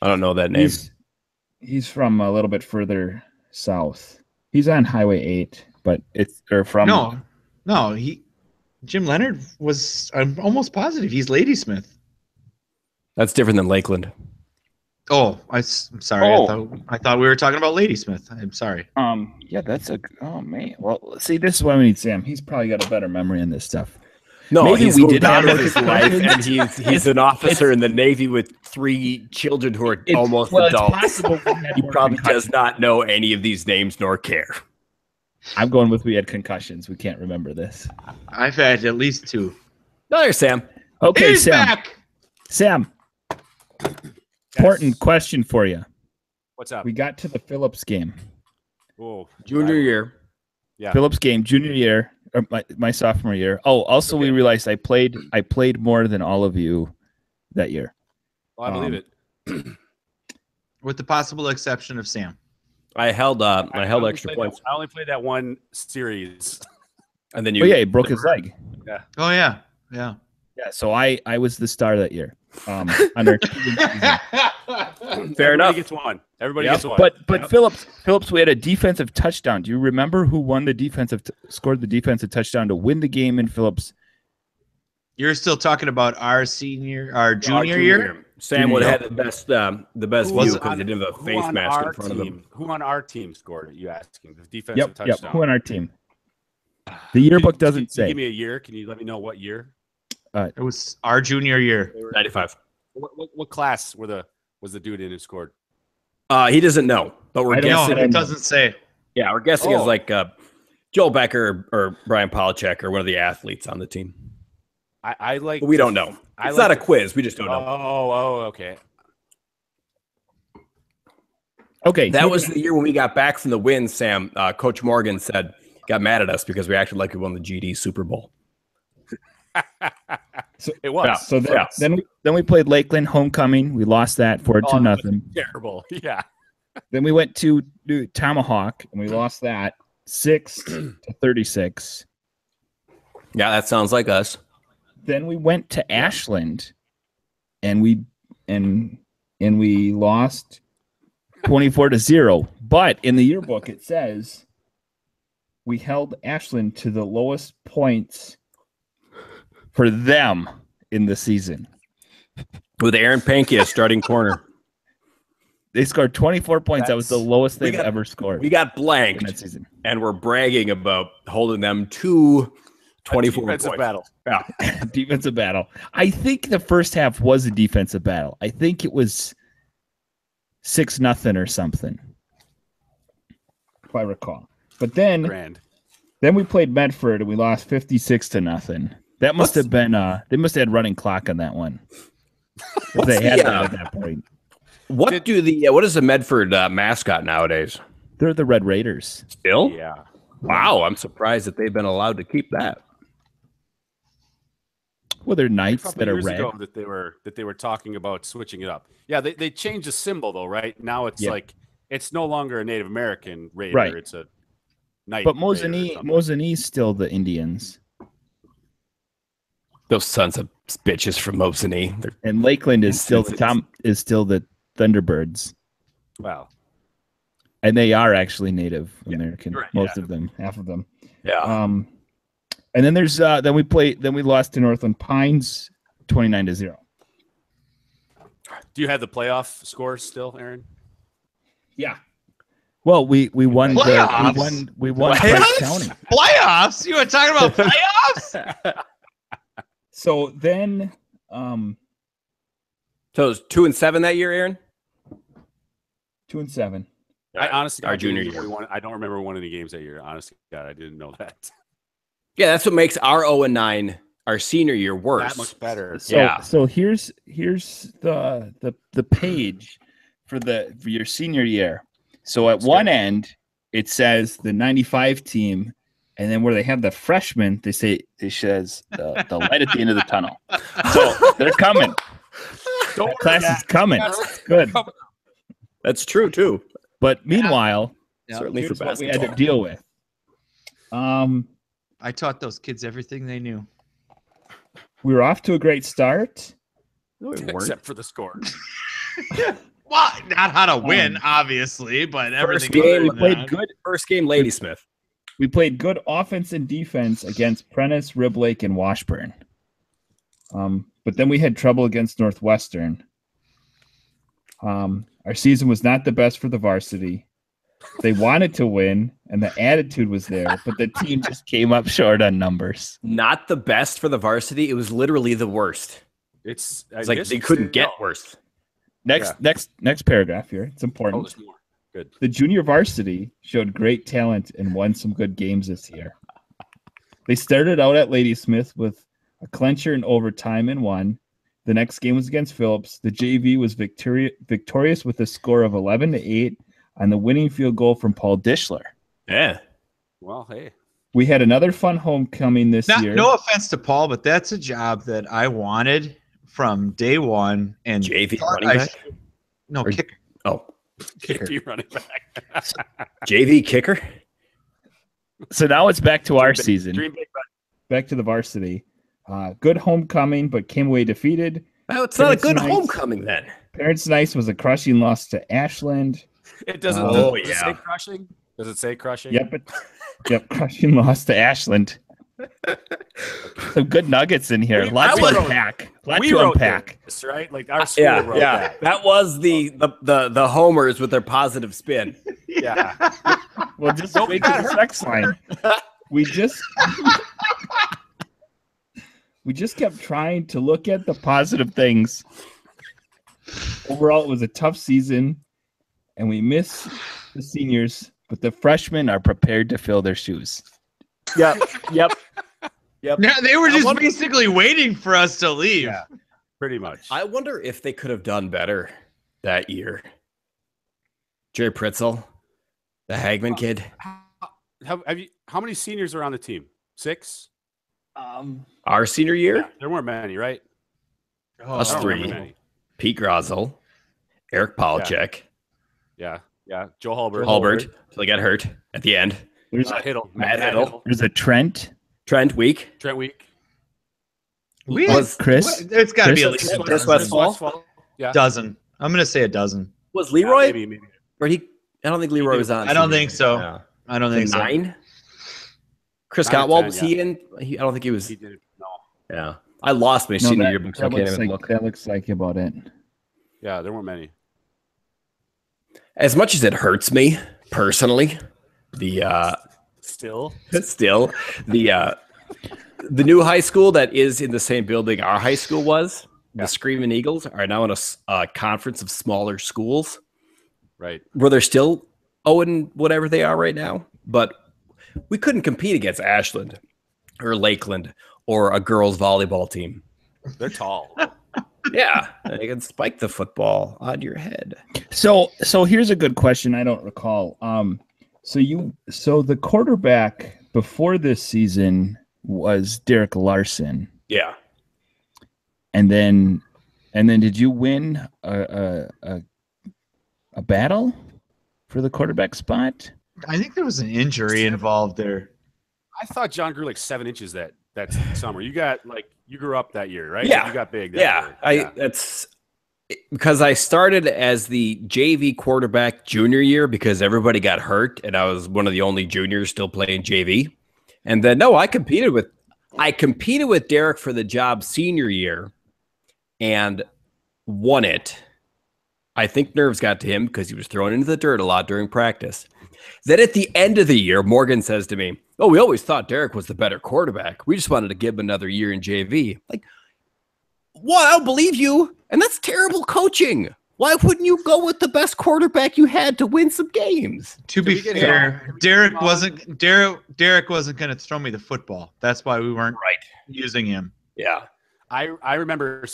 don't know that name. He's from a little bit further south. He's on Highway 8, but Jim Leonard was, I'm almost positive he's Ladysmith. That's different than Lakeland. Oh, I'm sorry. I thought we were talking about Ladysmith. I'm sorry. Yeah, man. Well, see, this is why we need Sam. He's probably got a better memory on this stuff. No, maybe we did down have with his life, and he's an officer in the Navy with 3 children who are almost adults. He probably does not know any of these names nor care. I'm going with we had concussions. We can't remember this. I've had at least 2. No, there's Sam. Okay, He's back. Sam. Important question for you. What's up? We got to the Phillips game. Whoa. Junior year. Yeah. Phillips game, junior year, or my sophomore year. Oh, also we realized I played more than all of you that year. Well, I believe it. With the possible exception of Sam. I held extra points. I only played that one series. And then he broke his leg. Yeah. Oh, yeah. Yeah. Yeah, so I was the star that year. on our season. Fair enough. Gets one. Everybody Yep. gets one. But Phillips, we had a defensive touchdown. Do you remember who won the scored the defensive touchdown to win the game in Phillips? You're still talking about our junior year? Sam would have had the best view Was because they didn't have a face mask in front of them. Who on our team scored it? You asking the defensive Yep. touchdown? Who on our team? The yearbook doesn't say. Give me a year. Can you let me know what year? It was our junior year. 95. What class was the dude in who scored? He doesn't know, but we're I don't guessing. know. It doesn't say. Yeah, we're guessing it's like Joel Becker or Brian Polachek or one of the athletes on the team. I like. But we don't know. It's not a quiz. We just don't know. Okay. Okay. That was the year when we got back from the win, Sam. Coach Morgan got mad at us because we acted like we won the GD Super Bowl. So it was. Yeah, so then we played Lakeland homecoming. We lost that 4-2. Terrible. Yeah. Then we went to Tomahawk and we lost that 6-36. Yeah, that sounds like us. Then we went to Ashland and we lost 24-0. But in the yearbook it says we held Ashland to the lowest points for them in the season. With Aaron Pankia starting corner. They scored 24 points. That was the lowest they've ever scored. We got blanked in that season. And we're bragging about holding them to 24 defensive points. battle. Yeah. Defensive battle. I think the first half was a defensive battle. I think it was 6-0 or something, if I recall. But then we played Medford and we lost 56-0. That must have been they must have had running clock on that one. If they had that at that point. What is the Medford mascot nowadays? They're the Red Raiders. Still? Yeah. Wow, I'm surprised that they've been allowed to keep that. Well, they're knights that are red. Ago that they were talking about switching it up. Yeah, they changed the symbol though, right? Now it's like it's no longer a Native American Raider. Right. It's a knight. But Mosinee still the Indians. Those sons of bitches from Mosinee. And Lakeland is still the Thunderbirds. Wow. And they are actually Native American. Right, most of them, half of them. Yeah. And then there's then we lost to Northland Pines 29-0. Do you have the playoff scores still, Aaron? Yeah. Well, we won we won Price County. Playoffs? You were talking about playoffs? So then so it was 2-7 that year, Aaron? 2-7. I honestly our junior year. I don't remember winning any games that year. Honestly, God, I didn't know that. Yeah, that's what makes our 0-9 our senior year worse. That much better. So here's the page for your senior year. So at one end it says the 95 team, and then where they have the freshmen, it says the light at the end of the tunnel. So they're coming. Class is coming. Good. That's true too. But meanwhile, certainly for here's what we basketball. had to deal with. I taught those kids everything they knew. We were off to a great start. No, we weren't. Except for the score. Well, not how to win, obviously, but First everything. game, We played good. First game, Ladysmith. We played good offense and defense against Prentice, Riblake, and Washburn. But then we had trouble against Northwestern. Our season was not the best for the varsity. They wanted to win, and the attitude was there, but the team just came up short on numbers. Not the best for the varsity. It was literally the worst. It's like they couldn't get worse. Next paragraph here. It's important. there's more. Good. The junior varsity showed great talent and won some good games this year. They started out at Ladysmith with a clincher in overtime and won. The next game was against Phillips. The JV was victorious with a score of 11-8 on the winning field goal from Paul Dishler. Yeah. Well, hey. We had another fun homecoming this year. No offense to Paul, but that's a job that I wanted from day one. And JV running back? Kicker. Oh. JV running back. JV kicker? So now it's back to our season. Dream big, Back to the varsity. Good homecoming, but came away defeated. Oh, it's not a good Nice. homecoming then. Parents Nice was a crushing loss to Ashland. It doesn't. Oh, does it yeah. say crushing? Does it say crushing? Yep, crushing loss to Ashland. Some good nuggets in here. Lots to unpack. We wrote this, right? Like our school wrote that. That was the homers with their positive spin. Yeah. Well, just wait for the sex line. We just kept trying to look at the positive things. Overall, it was a tough season, and we miss the seniors, but the freshmen are prepared to fill their shoes. Yep. Yeah, they were just basically waiting for us to leave. Yeah, pretty much. I wonder if they could have done better that year. Jerry Pritzel, the Hagman kid. How many seniors are on the team? 6? Our senior year? Yeah, there weren't many, right? Us I don't 3. remember many. Pete Grozel, Eric Polachek, Yeah. Joe Hulbert. Hulbert, till he got hurt at the end. There's Matt Hiddle. Matt Hiddle. There's a Trent. Trent Week. Trent Week. Was Chris? It's got to be at Chris- least a Chris dozen. Westfall? Yeah. Dozen. I'm going to say a dozen. Was Leroy? Maybe. Or I don't think Leroy was on. I don't think so. Yeah. I don't think so. 9? Chris 9 or Gottwald, 10, was he in? I don't think he was. He did. No. Yeah. I lost my senior yearbook, so I can't even look. That looks like about it. Yeah, there weren't many. As much as it hurts me personally, the Still. the new high school that is in the same building our high school was, the Screaming Eagles, are now in a conference of smaller schools. Right. Where they're still owing whatever they are right now, but we couldn't compete against Ashland or Lakeland or a girls volleyball team. They're tall. Yeah, they can spike the football on your head. So here's a good question. I don't recall. So the quarterback before this season was Derek Larson. Yeah. And then did you win a battle for the quarterback spot? I think there was an injury involved there. I thought John grew like 7 inches that summer. You grew up that year, right? Yeah. You got big. That's because I started as the JV quarterback junior year because everybody got hurt and I was one of the only juniors still playing JV. And then I competed with Derek for the job senior year and won it. I think nerves got to him because he was thrown into the dirt a lot during practice. Then at the end of the year, Morgan says to me, "Oh, we always thought Derek was the better quarterback. We just wanted to give him another year in JV." Like, what? I don't believe you. And that's terrible coaching. Why wouldn't you go with the best quarterback you had to win some games? To be fair, Derek wasn't going to throw me the football. That's why we weren't using him. Yeah. I remember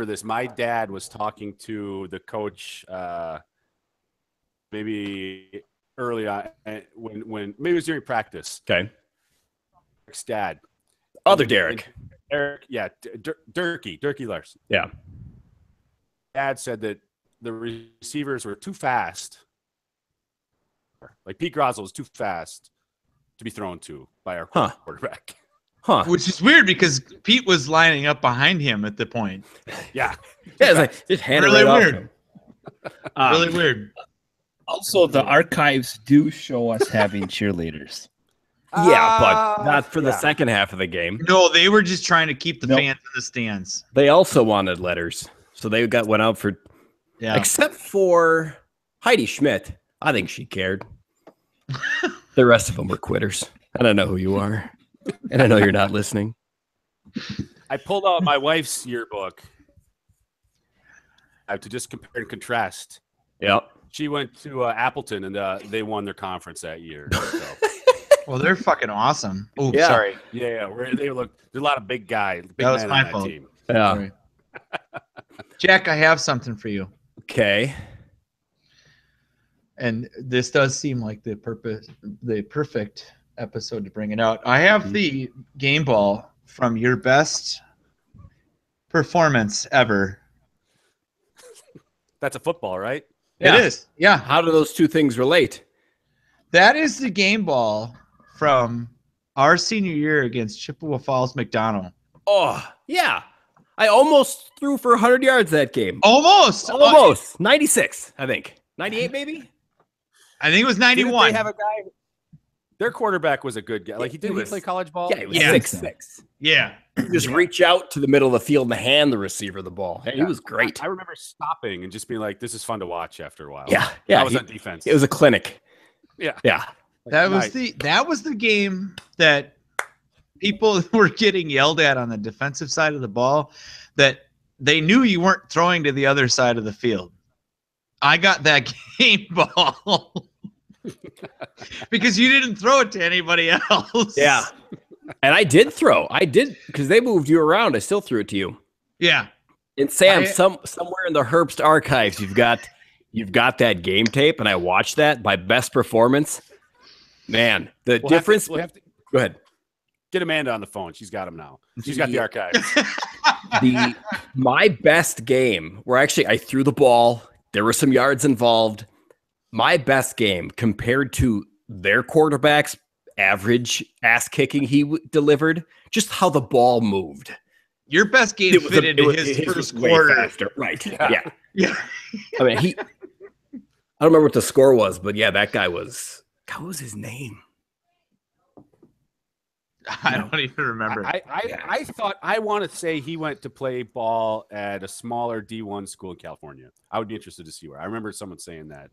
this. My dad was talking to the coach maybe early on when maybe it was during practice. Okay. Derek's dad. Other Derek. Eric, yeah, Durkee Larson. Yeah. Dad said that the receivers were too fast. Like Pete Grozel was too fast to be thrown to by our quarterback. Huh. Which is weird because Pete was lining up behind him at the point. Yeah. Yeah, it's like just hand Really it right weird. off him. Really weird. Also, the archives do show us having cheerleaders. Yeah, but not for the second half of the game. No, they were just trying to keep the fans in the stands. They also wanted letters, so they went out for. Yeah. Except for Heidi Schmidt, I think she cared. The rest of them were quitters. I don't know who you are, and I know you're not listening. I pulled out my wife's yearbook to just compare and contrast. Yep. She went to Appleton, and they won their conference that year. So. Well, they're fucking awesome. Oh, Yeah. sorry. Yeah. There's a lot of big guys. Big That was men my on that fault. team. Yeah. Sorry. Jack, I have something for you. Okay. And this does seem like the perfect episode to bring it out. I have the game ball from your best performance ever. That's a football, right? Yeah. It is. Yeah. How do those two things relate? That is the game ball from our senior year against Chippewa Falls McDonald. Oh, yeah. I almost threw for 100 yards that game. Almost. 96, I think. 98, maybe? I think it was Didn't 91. they have a guy? Their quarterback was a good guy. Like he play college ball. Yeah, he was Yeah. 6'6". Yeah. Just reach out to the middle of the field and hand the receiver the ball. Hey, he was great. I remember stopping and just being like, "This is fun to watch." After a while, Yeah. I was on defense. It was a clinic. Yeah. That was the game that people were getting yelled at on the defensive side of the ball, that they knew you weren't throwing to the other side of the field. I got that game ball because you didn't throw it to anybody else. Yeah. And I did throw. I did, because they moved you around. I still threw it to you. Yeah. And Sam, somewhere in the Herbst archives, you've got that game tape, and I watched that. My best performance. Man, the difference. We'll have to Go ahead. get Amanda on the phone. She's got them now. She's got the archives. My best game, where actually I threw the ball, there were some yards involved. My best game compared to their quarterback's average ass kicking he delivered, just how the ball moved. Your best game fit into his first quarter. Faster. Right. Yeah. I mean, I don't remember what the score was, but yeah, that guy was. What was his name? I don't even remember. I thought, I want to say he went to play ball at a smaller D1 school in California. I would be interested to see where. I remember someone saying that.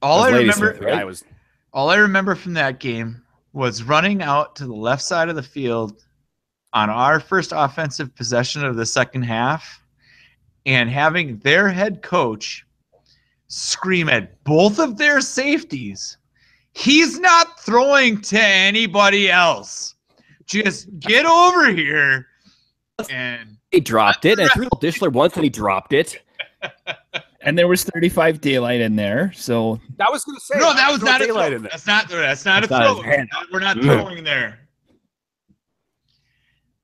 All I Ladysmith, remember, right? all I remember from that game was running out to the left side of the field on our first offensive possession of the second half and having their head coach scream at both of their safeties, "He's not throwing to anybody else. Just get over here." And he dropped it. I threw to Dishler once, and he dropped it. And there was 35 daylight in there, so I was going to say, no, that was not a daylight throw. in there. That's not a not throw. his hand. We're not throwing there.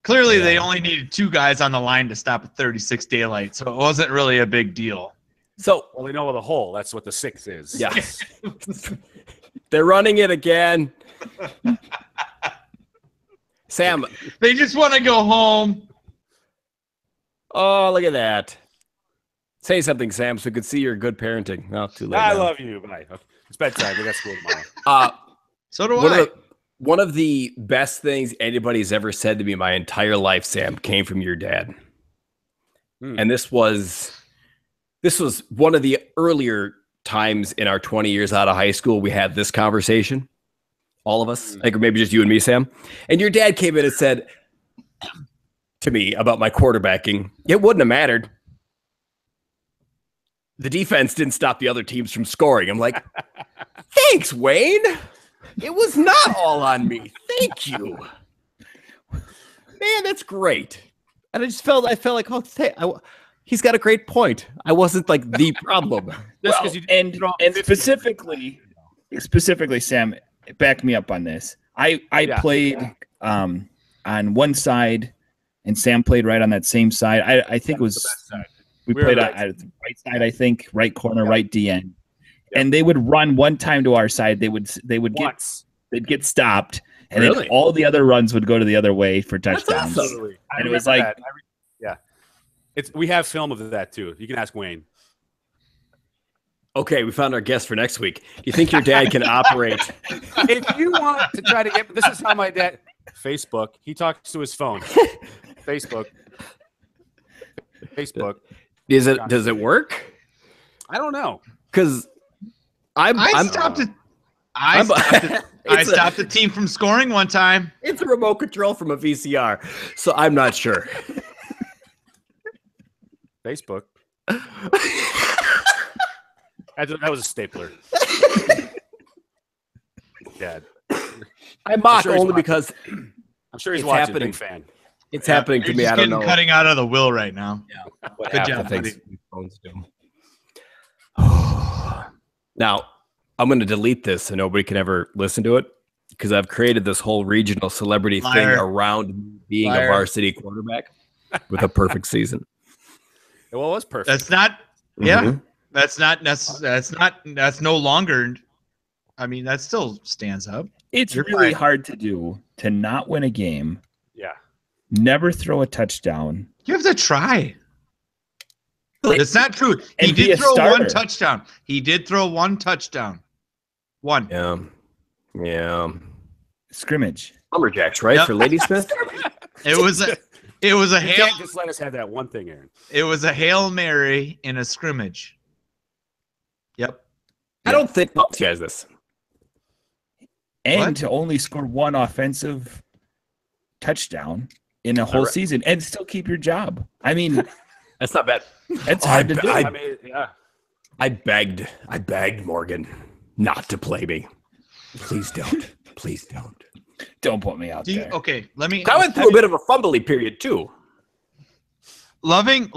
Clearly, they only needed two guys on the line to stop at 36 daylight, so it wasn't really a big deal. So, Well, they know what the hole. That's what the 6 is. yeah, they're running it again. Sam, They just want to go home. oh, look at that. Say something, Sam, so we could see your good parenting. No, too late. I now. love you. Bye. It's bedtime. We got school tomorrow. So do One I. of, the, one of the best things anybody's ever said to me my entire life, Sam, came from your dad. And this was one of the earlier times in our 20 years out of high school we had this conversation. All of us, like maybe just you and me, Sam. And your dad came in and said to me about my quarterbacking, it wouldn't have mattered. The defense didn't stop the other teams from scoring. I'm like, thanks, Wayne. It was not all on me. Thank you. Man, that's great. And I felt like, oh, he's got a great point. I wasn't like the problem. well, and specifically, Sam, back me up on this. I played on one side, and Sam played right on that same side. I think it was we played at the right side. I think right corner, right DN, and they would run one time to our side. They would get stopped, and then all the other runs would go to the other way for touchdowns. Awesome. And it was like, we have film of that too. You can ask Wayne. Okay, we found our guest for next week. You think your dad can operate? If you want to try to get, this is how my dad. Facebook. He talks to his phone. Facebook. Does it work? I don't know. Because I stopped the team from scoring one time. It's a remote control from a VCR, so I'm not sure. Facebook. That was a stapler. Dad. I mock only because I'm sure he's watching. Happening. Big fan. It's happening to me. I don't know. Cutting out of the will right now. Yeah. Good job, buddy. Phones do. Now, I'm going to delete this so nobody can ever listen to it because I've created this whole regional celebrity thing around being a varsity quarterback with a perfect season. Well, it was perfect. That's not. Yeah. That's no longer. I mean, that still stands up. It's really hard to do to not win a game. Yeah. never throw a touchdown. You have to try. It's not true. He And be did a throw starter. one touchdown. He did throw one touchdown. One. Yeah. Scrimmage. Lumberjacks, right? Yep. For Ladysmith? It was a You hail. can't just let us have that one thing, Aaron. It was a Hail Mary in a scrimmage. Yep. I don't think he has this. And What? to only score one offensive touchdown in a whole season and still keep your job. I mean, That's not bad. that's hard to do. I mean, yeah. I begged Morgan not to play me. Please don't. Please don't. Don't put me out there. Okay, let me. I went through a bit of a fumbly period too. Loving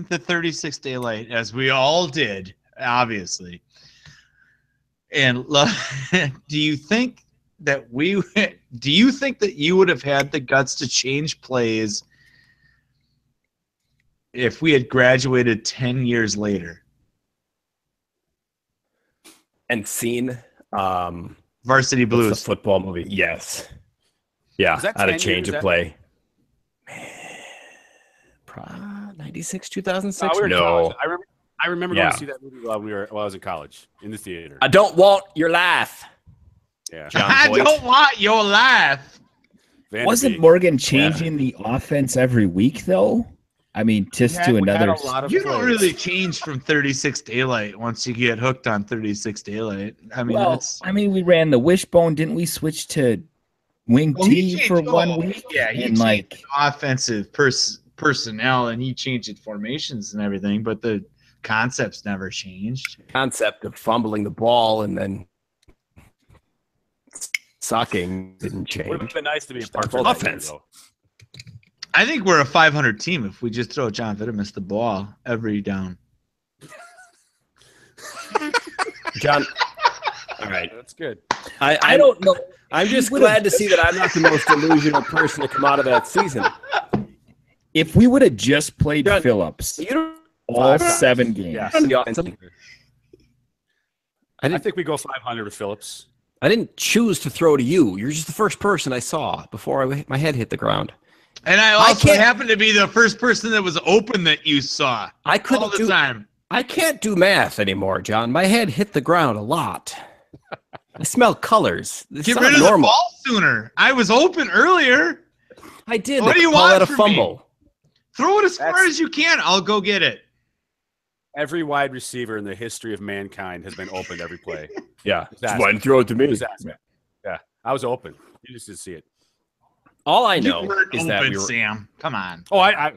the 36 daylight as we all did, obviously. And do you think that you would have had the guts to change plays if we had graduated 10 years later? And seen Varsity the Blues. football movie. Yes. Yeah, Is that how to 10 change years? a play. 96, 2006? We were in No. college. I remember going Yeah. to see that movie while I was in college in the theater. I don't want your laugh. Yeah. John I Voight. don't want your laugh. Van der Wasn't Beek. Morgan changing the offense every week, though? I mean, just to We had another. a lot of You don't plays. really change from 36 daylight once you get hooked on 36 daylight. I mean, Well, that's I mean, we ran the wishbone. Didn't we switch to wing Well, he T changed- for one oh, week? yeah, he and like, changed offensive personnel, and he changed it formations and everything, but the concepts never changed. Concept of fumbling the ball and then sucking didn't Would change. have been nice to be a part Full of that year, offense. though. I think we're a 500 team if we just throw John Vitamus the ball every down. John. All right. That's good. I don't know. I'm just glad to see that I'm not the most delusional person to come out of that season. If we would have just played John, Phillips You don't all 7 games, Yeah. I think we go 500 with Phillips. I didn't choose to throw to you. You're just the first person I saw before my head hit the ground. And I also can't- happened to be the first person that was open that you saw I all couldn't the do. time. I can't do math anymore, John. My head hit the ground a lot. I smell colors. It's Get not rid of normal. the ball sooner. I was open earlier. I did. What They do you call want that a from fumble. Throw it as far That's- as you can. I'll go get it. Every wide receiver in the history of mankind has been opened every play. Yeah. Just asking. Why didn't throw it to me? Just asking. Yeah, I was open. You just didn't see it. All I know You weren't is open, that we were Sam. Come on. Oh, Not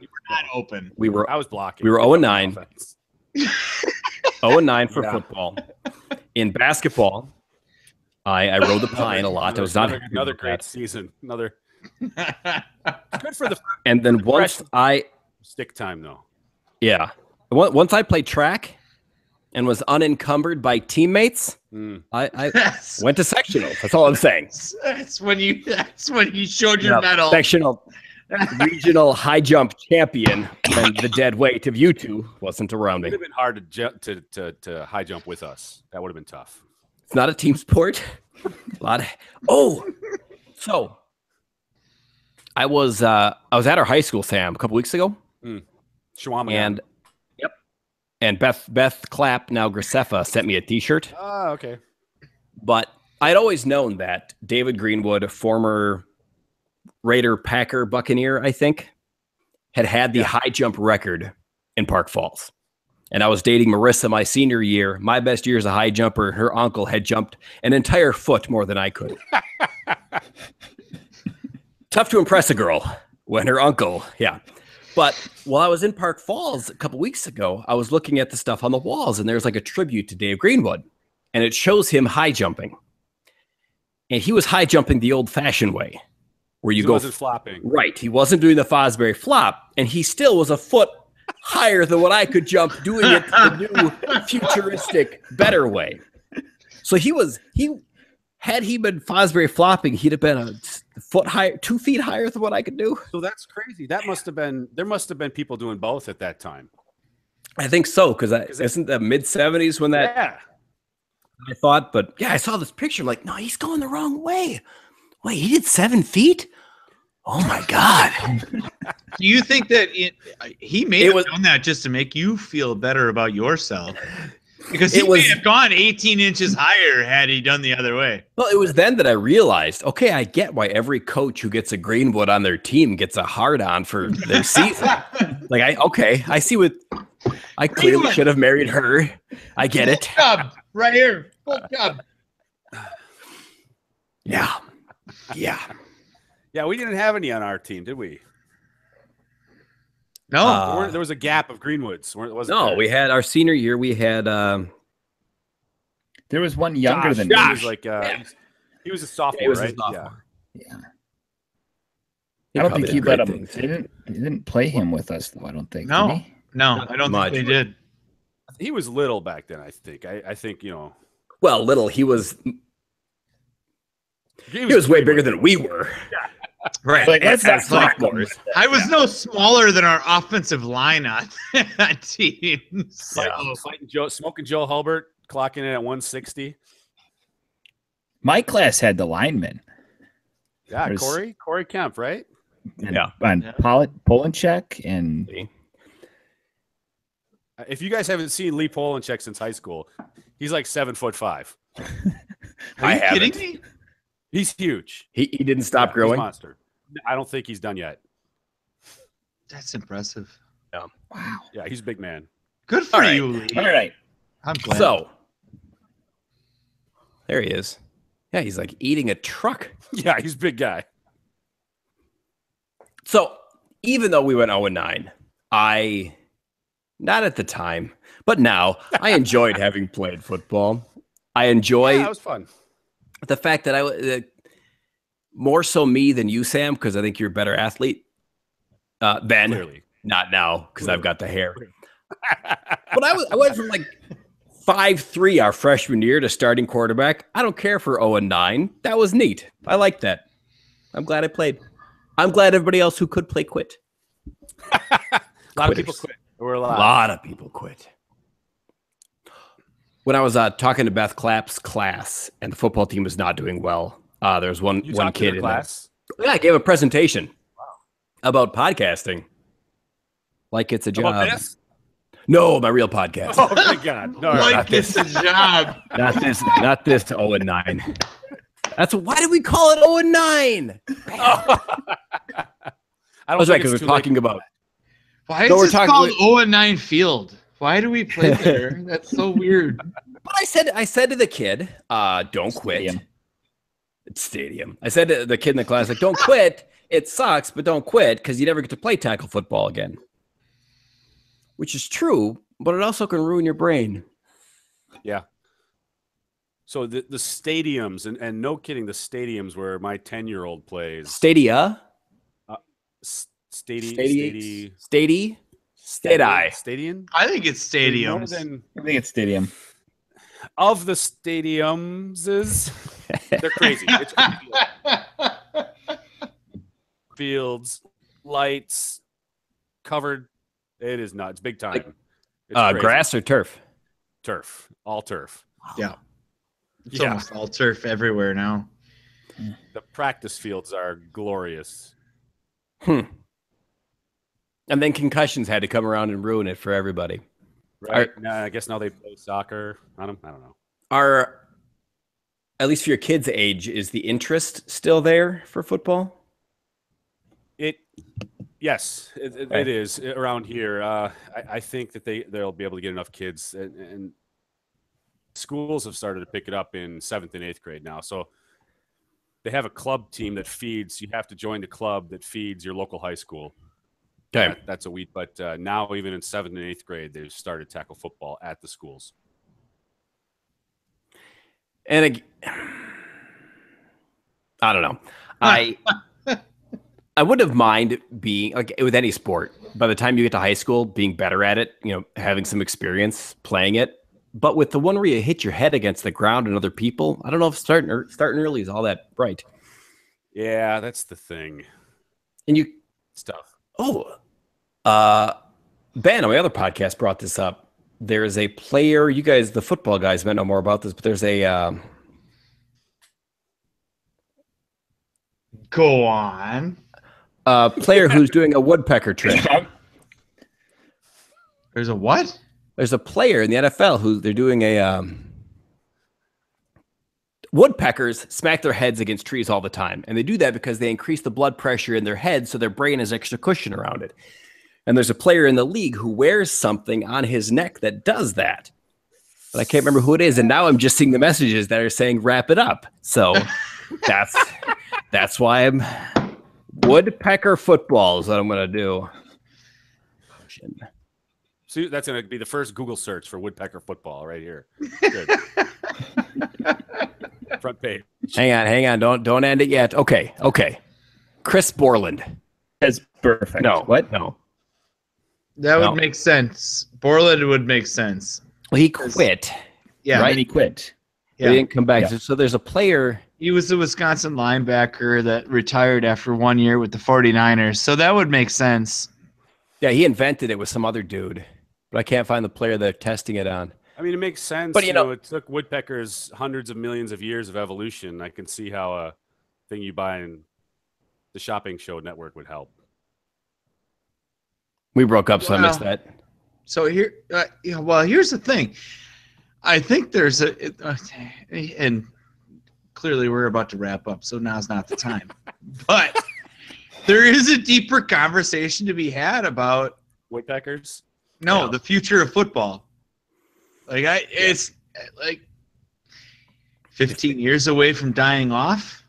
open. we were I was blocking. We were 0-9. Offense. 0-9 for Yeah. football. In basketball, I rode the pine a lot. I was not another great season. Another good for the And then once stick time though. once I played track and was unencumbered by teammates, I That's, went to sectional. That's all I'm saying. that's when you showed your medal. Sectional regional high jump champion when the dead weight of you two wasn't around It me. would have been hard to jump to high jump with us. That would have been tough. It's not a team sport. So I was at our high school, Sam, a couple weeks ago. Shawama. And Beth Clapp, now Graceffa, sent me a t-shirt. Oh, okay. But I'd always known that David Greenwood, former Raider, Packer, Buccaneer, I think, had the high jump record in Park Falls. And I was dating Marissa my senior year. My best year as a high jumper. Her uncle had jumped an entire foot more than I could. Tough to impress a girl when her uncle, But while I was in Park Falls a couple weeks ago, I was looking at the stuff on the walls, and there's like a tribute to Dave Greenwood, and it shows him high jumping. And he was high jumping the old-fashioned way, where you He go wasn't flopping. right. He wasn't doing the Fosbury flop, and he still was a foot higher than what I could jump, doing it the new futuristic, better way. So had he been Fosbury flopping, he'd have been a foot higher, 2 feet higher than what I could do. So that's crazy. There must have been people doing both at that time. I think so, because isn't the mid 70s when that Yeah. I thought, but I saw this picture, like, no, he's going the wrong way. Wait, he did 7 feet? Oh my God. Do you think that he may have done that just to make you feel better about yourself? Because he may have gone 18 inches higher had he done the other way. Well, it was then that I realized, okay, I get why every coach who gets a Greenwood on their team gets a hard-on for their season. I see what I clearly should have married her. I get it. Job right here. Full job. Yeah. Yeah, we didn't have any on our team, did we? No. There was a gap of Greenwoods. We had our senior year. We had there was one younger than Josh. me. He was like he was a sophomore, right? Yeah. I don't think he let him. They didn't play him with us, though. I don't think. No, did he? no, I don't think they did. He was little back then. I think. I think Well, little. He was way bigger than we were. Yeah. Right. Like, let's not sophomores. I was no smaller than our offensive line on that team. Smoking Joe Hulbert, clocking in at 160. My class had the linemen. Yeah, Corey Kemp, right? And Polinchek and if you guys haven't seen Lee Polinchek since high school, he's like 7'5". Are you kidding me? He's huge. He didn't stop growing. He's a monster. I don't think he's done yet. That's impressive. Yeah. Wow. Yeah, he's a big man. Good for you, Lee. All right. I'm glad. So there he is. Yeah, he's like eating a truck. Yeah, he's a big guy. So even though we went 0-9, not at the time, but now I enjoyed having played football. I enjoy that was fun. The fact that more so me than you, Sam, because I think you're a better athlete. Then, Clearly. Not now because I've got the hair. But I went from like 5'3" our freshman year to starting quarterback. I don't care for 0-9. That was neat. I like that. I'm glad I played. I'm glad everybody else who could play quit. A lot of people quit. There were a lot of people quit. When I was talking to Beth Clapp's class and the football team was not doing well, there was one kid in class. Yeah, I gave a presentation about podcasting. Like it's a job. About this? No, my real podcast. Oh my God! No, like it's a job. Not this 0-9. Why did we call it 0-9? I was right because we're talking about. Why is this called 0-9 Field? Why do we play there? That's so weird. But I said to the kid, don't quit. It's stadium. I said to the kid in the class, like, don't quit. It sucks, but don't quit because you never get to play tackle football again. Which is true, but it also can ruin your brain. Yeah. So the stadiums, and no kidding, the stadiums where my 10-year-old plays. Stadia? Stadium? I think it's stadiums. I think it's stadium. Of the stadiums, they're crazy. It's crazy. Fields, lights, covered. It is nuts. Big time. Grass or turf? Turf. All turf. Yeah. It's almost all turf everywhere now. The practice fields are glorious. And then concussions had to come around and ruin it for everybody. Right. I guess now they play soccer on them. I don't know. At least for your kids' age, is the interest still there for football? Yes, it is around here. I think that they'll be able to get enough kids, and schools have started to pick it up in 7th and 8th grade now. So they have a club team that feeds. You have to join the club that feeds your local high school. Okay, that's a week. But now, even in 7th and 8th grade, they've started tackle football at the schools. And I don't know. I wouldn't have mind being like with any sport. By the time you get to high school, being better at it, having some experience playing it. But with the one where you hit your head against the ground and other people, I don't know if starting early is all that bright. Yeah, that's the thing. And stuff. Ben on my other podcast brought this up. There is a player. You guys, the football guys, might know more about this, but there's a. Go on. a player who's doing a woodpecker trick. There's a what? There's a player in the NFL who they're doing a woodpeckers smack their heads against trees all the time. And they do that because they increase the blood pressure in their head so their brain has extra cushion around it. And there's a player in the league who wears something on his neck that does that. But I can't remember who it is. And now I'm just seeing the messages that are saying wrap it up. So that's why I'm woodpecker football is what I'm going to do. So that's going to be the first Google search for woodpecker football right here. Good. Front page. Hang on. Don't end it yet. Okay. Chris Borland. That's perfect. No. What? No. That would make sense. Borland would make sense. Well, he quit. Yeah. Right? He quit. Yeah. He didn't come back. Yeah. So there's a player. He was a Wisconsin linebacker that retired after 1 year with the 49ers. So that would make sense. Yeah, he invented it with some other dude. But I can't find the player they're testing it on. I mean, it makes sense. But, you know, it took woodpeckers hundreds of millions of years of evolution. I can see how a thing you buy in the shopping show network would help. We broke up, so I missed that. So here, here's the thing. I think there's and clearly we're about to wrap up, so now's not the time. But there is a deeper conversation to be had about Woodpeckers? the future of football. It's like 15 years away from dying off.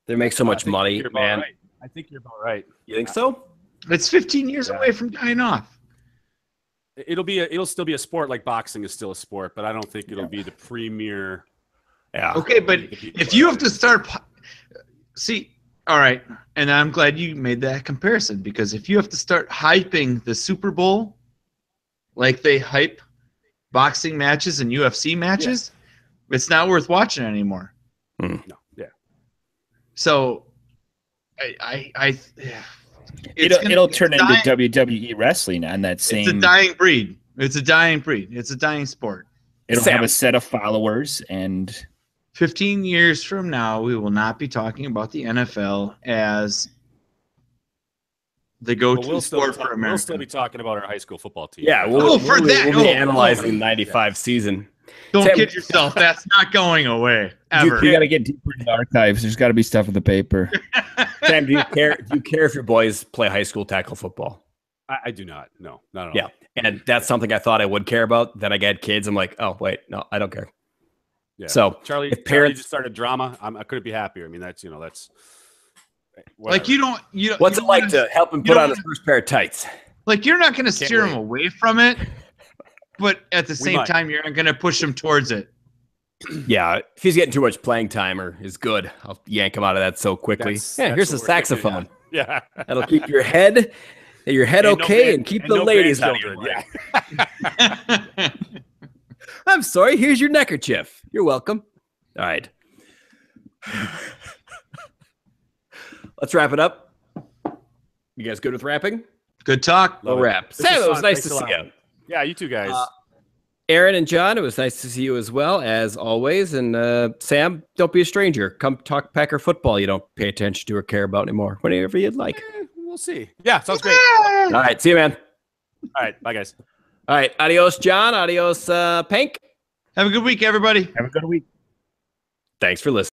They make so much money, man. Right. I think you're about right. You think so? It's 15 years away from dying off. It'll still be a sport like boxing is still a sport, but I don't think it'll be the premier. Yeah. Okay, but if you have to start, all right, and I'm glad you made that comparison, because if you have to start hyping the Super Bowl like they hype boxing matches and UFC matches, it's not worth watching anymore. No, yeah. So, It'll turn into WWE wrestling on that same. It's a dying breed. It's a dying breed. It's a dying sport. It'll have a set of followers, and 15 years from now, we will not be talking about the NFL as the go-to sport for America. We'll still be talking about our high school football team. Yeah, we'll be analyzing the 95 season. Don't kid yourself. That's not going away, ever. You got to get deeper in the archives. There's got to be stuff in the paper. Sam, do you care if your boys play high school tackle football? I do not. No, not at all. Yeah, and that's something I thought I would care about. Then I get kids. I'm like, oh, wait, no, I don't care. Yeah. So Charlie parents just started drama. I couldn't be happier. I mean, that's whatever. Like you don't. What's it like to help him put on his first pair of tights? Like you're not going to steer him away from it, but at the same time, you're not going to push him towards it. Yeah, if he's getting too much playing time or is good, I'll yank him out of that so quickly. Here's a saxophone. Yeah, that'll keep your head okay and keep the ladies out of your way. Yeah. I'm sorry. Here's your neckerchief. You're welcome. All right. Let's wrap it up. You guys good with wrapping? Good talk. We'll wrap. Sam, it was nice to see you. Yeah, you two guys. Aaron and John, it was nice to see you as well, as always. And Sam, don't be a stranger. Come talk Packer football you don't pay attention to or care about anymore. Whenever you'd like. We'll see. Yeah, sounds great. All right. See you, man. All right. Bye, guys. All right. Adios, John. Adios, Pank. Have a good week, everybody. Have a good week. Thanks for listening.